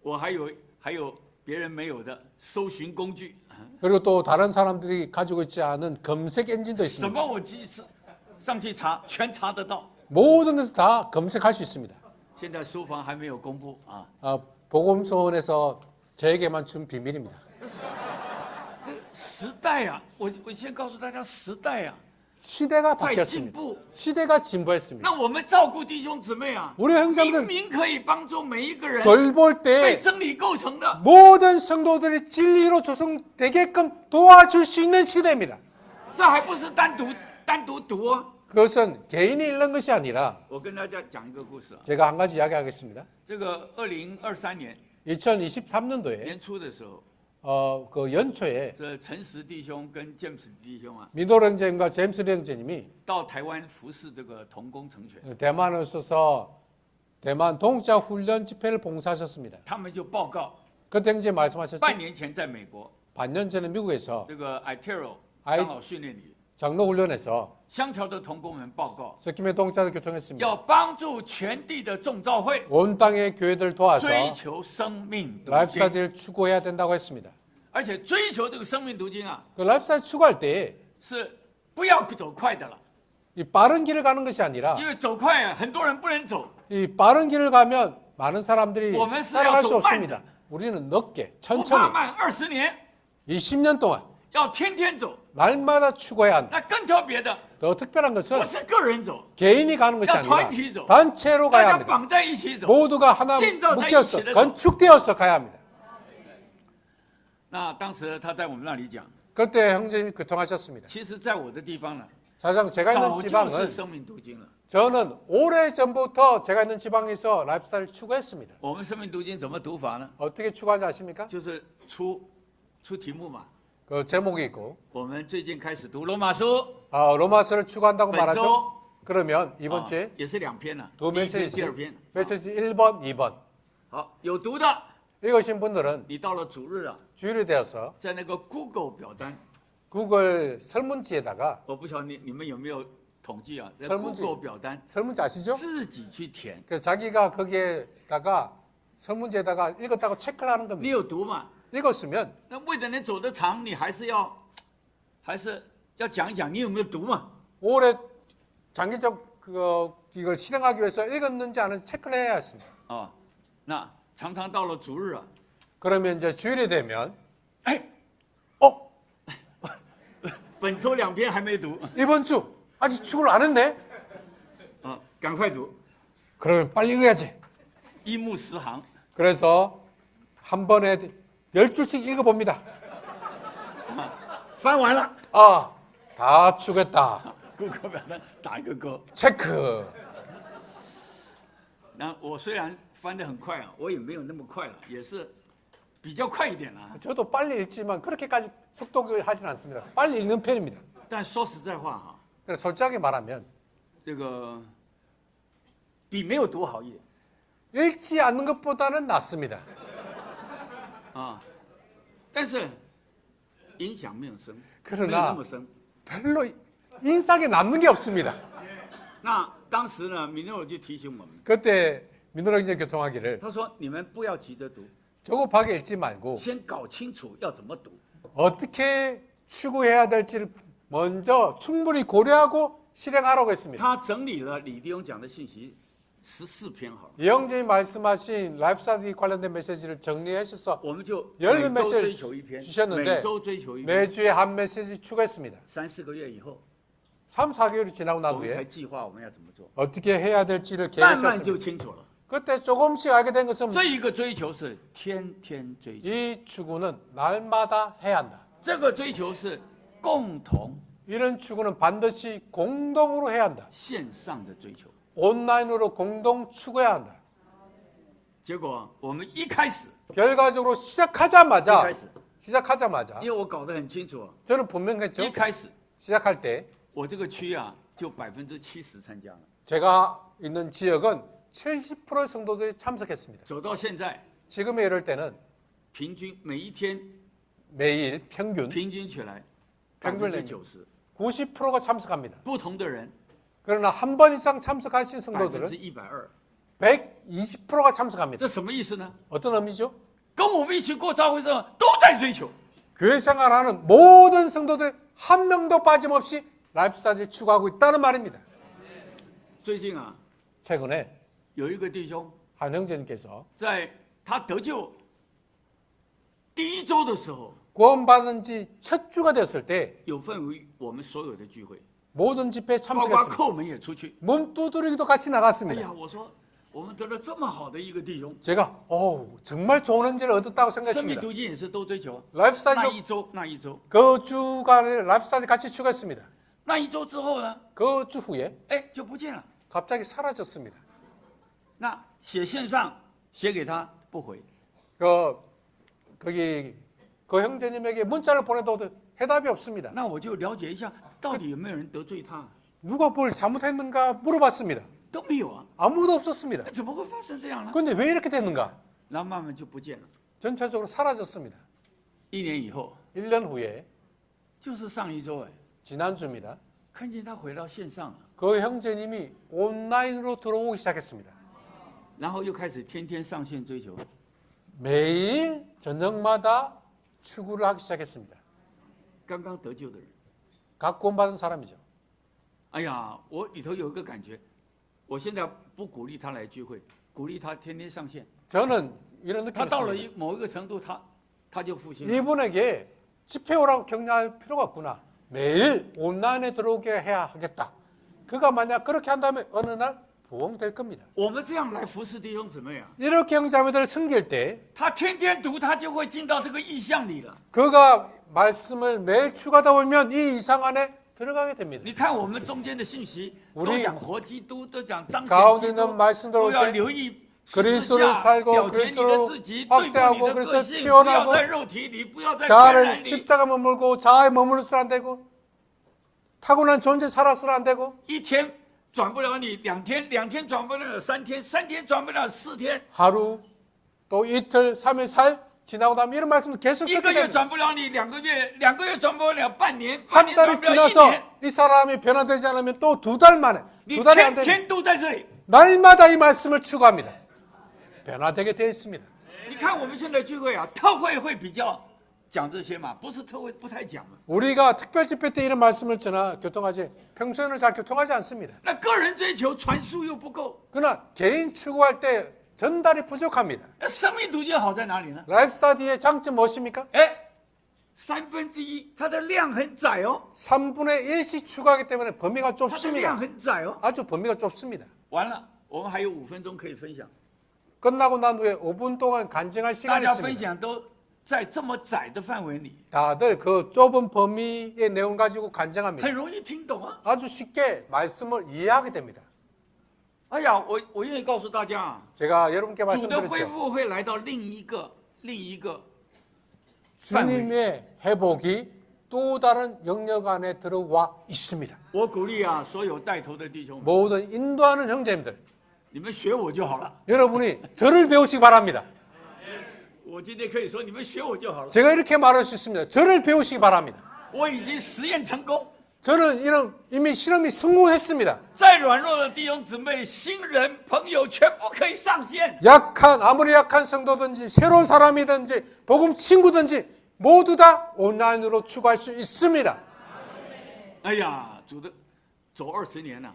我还有别人没有的搜寻工具， 그리고 또 다른 사람들이 가지고 있지 않은 검색 엔진도 什 있습니다. 么我上去查，全查得到。 모든 것을 다 검색할 수 있습니다. 现在书房还没有公布啊， 복음서원에서 저에게만 준 비밀입니다. 这时代啊，我先告诉大家，时代啊 시대가 在进 바뀌었습니다. 步。 시대가 진보했습니다. 那我们照顾弟兄姊妹啊， 우리 형제들 明明可以帮助每一个人 돌볼 被 때 真理构成的。 모든 성도들이 진리로 조성되게끔 도와줄 수 있는 시대입니다. 这还不是单独读啊！ 그것은 개인이 읽는 것이 아니라 我跟大家讲一个故事啊， 제가 한 가지 이야기하겠습니다. 这个2023年 2023년도에 年初的时候， 그 연초에 这陈实弟兄跟 James 弟兄啊， 미노 형제님과 제임스 형제님이 到台湾服侍这个同工成全， 대만에 오셔서 대만 동자 훈련 집회를 봉사하셨습니다. 他们就报告， 그때 형제 말씀하셨죠. 半年前在美国 반년 전에 미국에서 这个 ITERO I- 长老训练里， 장로 훈련에서 香条的同工们报告， 석김의 동자를 교통했습니다. 要帮助全地的众召会 온 땅의 교회들 도와서 追求生命读经， 라이프스타일을 추구해야 된다고 했습니다. 而且追求这个生命读经啊， 그 라이프스타일 추구할 때 이 是不要走快的了， 빠른 길을 가는 것이 아니라 因为走快啊，很多人不能走。 이 빠른 길을 가면 많은 사람들이 我们是 따라갈 要 수 走慢 없습니다. 的， 우리는 늦게 不 천천히 慢20年， 20년 동안 要天天走。 날마다 추구해야 한다. 那更特别的， 더 특별한 不 것은 是个人走， 개인이 가는 것이 야, 아니라团体走. 단체로 大 가야 家 합니다. 绑在一起走。 모두가 하나建造在 묶여서 一起的 건축되어서 가야 합니다. 那当时他在我们那里讲， 그때 형제님이 교통하셨습니다. 其实在我的地方呢， 사실상 제가 있는 早就 지방은 是生命读经了。 저는 오래전부터 제가 있는 지방에서 라이프스타일을 추구했습니다. 我们生命读经怎么读法呢？ 어떻게 추구하는지 아십니까? 就是出题目嘛。 그 제목이 있고 我们最近开始读罗马书， 로마서를 추구한다고 本 말하죠. 周 그러면 이번 주에 也是2篇了， 두 第1篇、 메시지, 第2篇。 메시지 1번, 2번 好，有读的， 읽으신 분들은 你到了主日啊， 주일이 되어서 在那个 Google 表单， 구글 설문지에다가 我不晓得你们有没有统计啊，在 설문지 Google 表单 설문지 아시죠? 自己去填， 그래서 자기가 거기에다가 설문지에다가 읽었다고 체크를 하는 你 겁니다. 有读嘛？ 읽었으면 那为了你走得长，你还是要讲一讲你有没有读嘛？ 올해 장기적 이걸 실행하기 위해서 읽었는지 안 했는지 체크를 해야 했습니다. 啊，那常常到了主日啊， 그러면 이제 주일이 되면 哎， 本周2篇还没读 이번 주 아직 축구를 안 했네? 啊，赶快读， 그러면 빨리 읽어야지. 一目十行。 그래서 한 번에 10줄씩 읽어봅니다. 翻完了， 아, 다 추겠다. Google 表单打一个勾。 체크. 那我虽然翻得很快啊，我也没有那么快了，也是比较快一点啊。 저도 빨리 읽지만 그렇게까지 속독을 하진 않습니다. 빨리 읽는 편입니다. 但说实在话哈、 그래서 솔직하게 말하면 这个比没有读好一点 읽지 않는 것보다는 낫습니다. 啊，但是影响没有深， 그러나 没有那么深。 별로 인상에 남는 게 없습니다. 那当时呢，米诺尔就提醒我们， 그때 민노랑제 교통하기를 他说：“你们不要急着读， 조급하게 읽지 말고 先搞清楚要怎么读。 어떻게 추구해야 될지를 먼저 충분히 고려하고 실행하라고 했습니다. 他整理了李弟兄讲的信息14篇好了， 이영재님 말씀하신 라이프스타일 관련된 메시지를 정리하셔서 我们就 열린 每周追 메시지 求一篇， 주셨는데 每周追求一篇， 매주에 한 메시지 추가했습니다. 3、4个月以后， 3, 4개월이 지나고 我 난 们才 후에 计划我们要怎么做， 어떻게 해야 될지를 慢慢就 계획했습니다. 清楚了。 그때 조금씩 알게 된 것은 这一个追求是天天追求， 이 추구는 날마다 해야 한다. 这个追求是共同 이런 추구는 반드시 공동으로 해야 한다. 线上的追求。 온라인으로 공동 추구해야 한다. 结果我们一开始， 결과적으로 시작하자마자 一开始， 시작하자마자 因为我搞得很清楚， 저는 분명했죠. 一开始 시작할 때 我这个区啊就70%参加了， 제가 있는 지역은 70%의 성도들이 참석했습니다. 走到现在， 지금의 이럴 때는 平均每一天 매일 평균 平均起来 평균 90%， 90%가 참석합니다. 不同的人 그러나 한 번 이상 참석하신 성도들은 120%， 120%가 참석합니다. 这什么意思呢？ 어떤 의미죠? 跟我们一起过教会生活都在追求， 교회 생활하는 모든 성도들 한 명도 빠짐없이 라이프스타일을 추구하고 있다는 말입니다. 最近啊， 최근에 有一个弟兄 한 형제님께서 在他得救第1周的时候， 구원받은 지 첫 주가 되었을 때 有份于我们所有的聚会， 모든 집회에 包括 참석했습니다. 叩门也出去。 문 두드리기도 같이 哎 나갔습니다. 呀，我说我们得了这么好的一个弟兄， 제가 정말 좋은 은혜를 얻었다고 生命 생각했습니다. 读经也是都追求。 라이프스타일 那一周， 그 주간에 라이프스타일 같이 추가했습니다. 那一周之后呢？ 그 주 후에 哎，就不见了。 갑자기 사라졌습니다. 那写信上写给他不回， 거기 그 형제님에게 문자를 보내도 해답이 없습니다. 那我就了解一下，到底有没有人得罪他？ 누가 뭘 잘못했는가 물어봤습니다. 都没有啊， 아무도 없었습니다. 怎么会发生这样呢？ 그런데 왜 이렇게 됐는가? 然后慢慢就不见了。 전체적으로 사라졌습니다. 1年以后， 1년 후에 就是上一周哎， 지난주입니다. 看见他回到线上了， 그 형제님이 온라인으로 들어오기 시작했습니다. 然后又开始天天上线追求。 매일 저녁마다 추구를 하기 시작했습니다. 刚刚得救的人， 각 구원받은 사람이죠. 哎呀，我里头有一个感觉，我现在不鼓励他来聚会，鼓励他天天上线。 저는 이런 他 느낌이 到了 있습니다. 某一个程度，他就复兴了。 이분에게 집회 오라고 격려할 필요가 없구나. 매일 온라인에 들어오게 해야 하겠다. 그가 만약 그렇게 한다면 어느 날 부흥될 겁니다. 我们这样来服侍弟兄姊妹啊， 이렇게 형제자매들을 섬길 때 他天天读，他就会进到这个意象里了。 그가 말씀을 매일 추가하다 보면 이 이상 안에 들어가게 됩니다. 你看我们中间的信息， 우리 都讲活基督，都讲彰显 가운데 基督 있는 말씀들 都 올 要 때 留意十字 그리스도를 架， 살고 了解你的 그리스도로 自己，对付你 확대하고 的 그래서 个性，不 표현하고 要在肉体里，不要在天 자아를 然里。 십자가 머물고 자아에 머물러서는 안 되고 타고난 존재 살아서는 안 되고 一天转不了你2天，2天转不了3天，3天转不了4天， 하루, 또 이틀, 3일, 4일 지나고 나면 이런 말씀을 계속 1 듣게 个月 됩니다. 转不了你2个月，2个月转不了半年，半 한 年 달이 转不了1 지나서 年， 이 사람이 변화되지 않으면 또 2달 만에, 你 2달이 안 天 되면 天都在这里。 날마다 이 말씀을 추구합니다. 변화되게 되어 있습니다. 你看我们现在聚会啊，特会会比较讲这些嘛，不是特会不太讲嘛。 우리가 특별 집회 때 이런 말씀을 전하 교통하지 평소에는 잘 교통하지 않습니다. 那个人追求传输又不够， 그러나 개인 추구할 때 전달이 부족합니다. 那生命途径好在哪里呢？ 라이프 스타디의 장점 무엇입니까? 哎，1/3它的量很窄哦， 3분의 1씩 추구하기 때문에 범위가 它的量 좁습니다. 很窄哦。 아주 범위가 좁습니다. 完了，我们还有5分钟可以分享， 끝나고 난 후에 5분 동안 간증할 大 시간이 家分 있습니다. 享都在这么窄的范围里， 다들 그 좁은 범위의 내용 가지고 간증합니다. 很容易听懂啊。 아주 쉽게 말씀을 이해하게 됩니다. 哎呀，我愿意告诉大家啊， 제가 여러분께 主的恢 말씀드렸죠. 复会来到另一个 주님의 회복이 또 다른 영역 안에 들어와 있습니다. 我鼓励啊，所有带头的弟兄们， 모든 인도하는 형제님들, 你们学我就好了。 여러분이 저를 배우시기 바랍니다. 我今天可以说，你们学我就好了。 제가 이렇게 말할 수 있습니다. 저를 배우시기 바랍니다. 我已经实验成功， 저는 이미 실험이 성공했습니다. 再软弱的弟兄姊妹、新人朋友全部可以上线。 아무리 약한 성도든지 새로운 사람이든지 복음 친구든지 모두 다 온라인으로 추구할 수 있습니다. 哎呀，主的走20年了，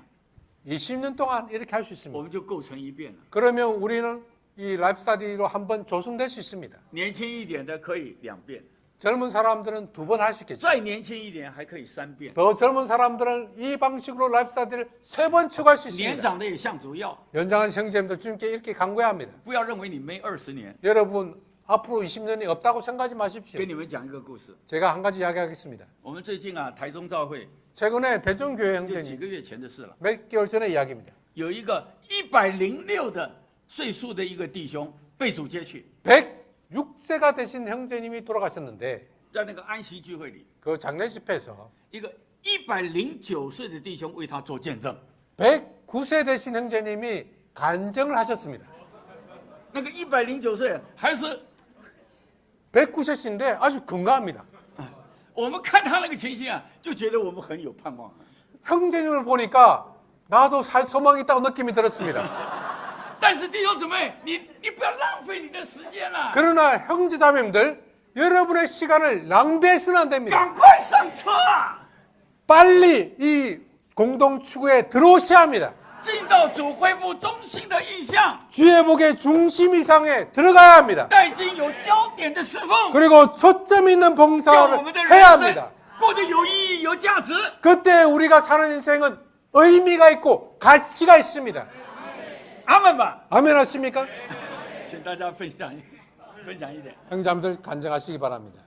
20년 동안 이렇게 할 수 我 있습니다. 们就构成一遍了。 그러면 우리는 이 라이프 스타디로 한번 조성될 수 있습니다. 年轻一点的可以2遍， 젊은 사람들은 2번 할 수 있겠죠. 再年轻一点还可以3遍， 더 젊은 사람들은 이 방식으로 라이프 스타디를 3번 추구할 수 年 있습니다. 长的也向主要， 연장한 형제님들 주님께 이렇게 강구해야 합니다. 不要认为你没20年。 여러분 앞으로 20년이 없다고 생각하지 마십시오. 跟你们讲一个故事， 제가 한 가지 이야기하겠습니다. 我们最近啊，台中教会 최근에 대전교회 就几 형제님 个月前的事了， 몇 개월 전의 이야기입니다. 有一个106的岁数的一个弟兄被主接去， 106세가 되신 형제님이 돌아가셨는데 在那个安息聚会里， 그 장례 집회에서 一个109岁的弟兄为他做见证。 109세 되신 형제님이 간증을 하셨습니다. 那个109岁还是 109세신데 아주 건강합니다. 我们看他那个情形啊，就觉得我们很有盼望。 형제님을 보니까 나도 살 소망이 있다고 느낌이 들었습니다. 但是弟兄姊妹，你不要浪费你的时间了， 그러나 형제자매님들 여러분의 시간을 낭비해서는 안 됩니다. 赶快上车啊！ 빨리 이 공동 추구에 들어오셔야 합니다. 进到主恢复中心的印象， 주의복의 중심 이상에 들어가야 합니다. 带进有焦点的侍奉， 그리고 초점 있는 叫我 봉사를 们的人 해야 生 합니다. 过得有意义、有价值。 그때 우리가 사는 인생은 의미가 있고 가치가 있습니다. 阿门吧！ 아멘 하십니까? 请大家分享一点。 형제자매들 간증하시기 바랍니다.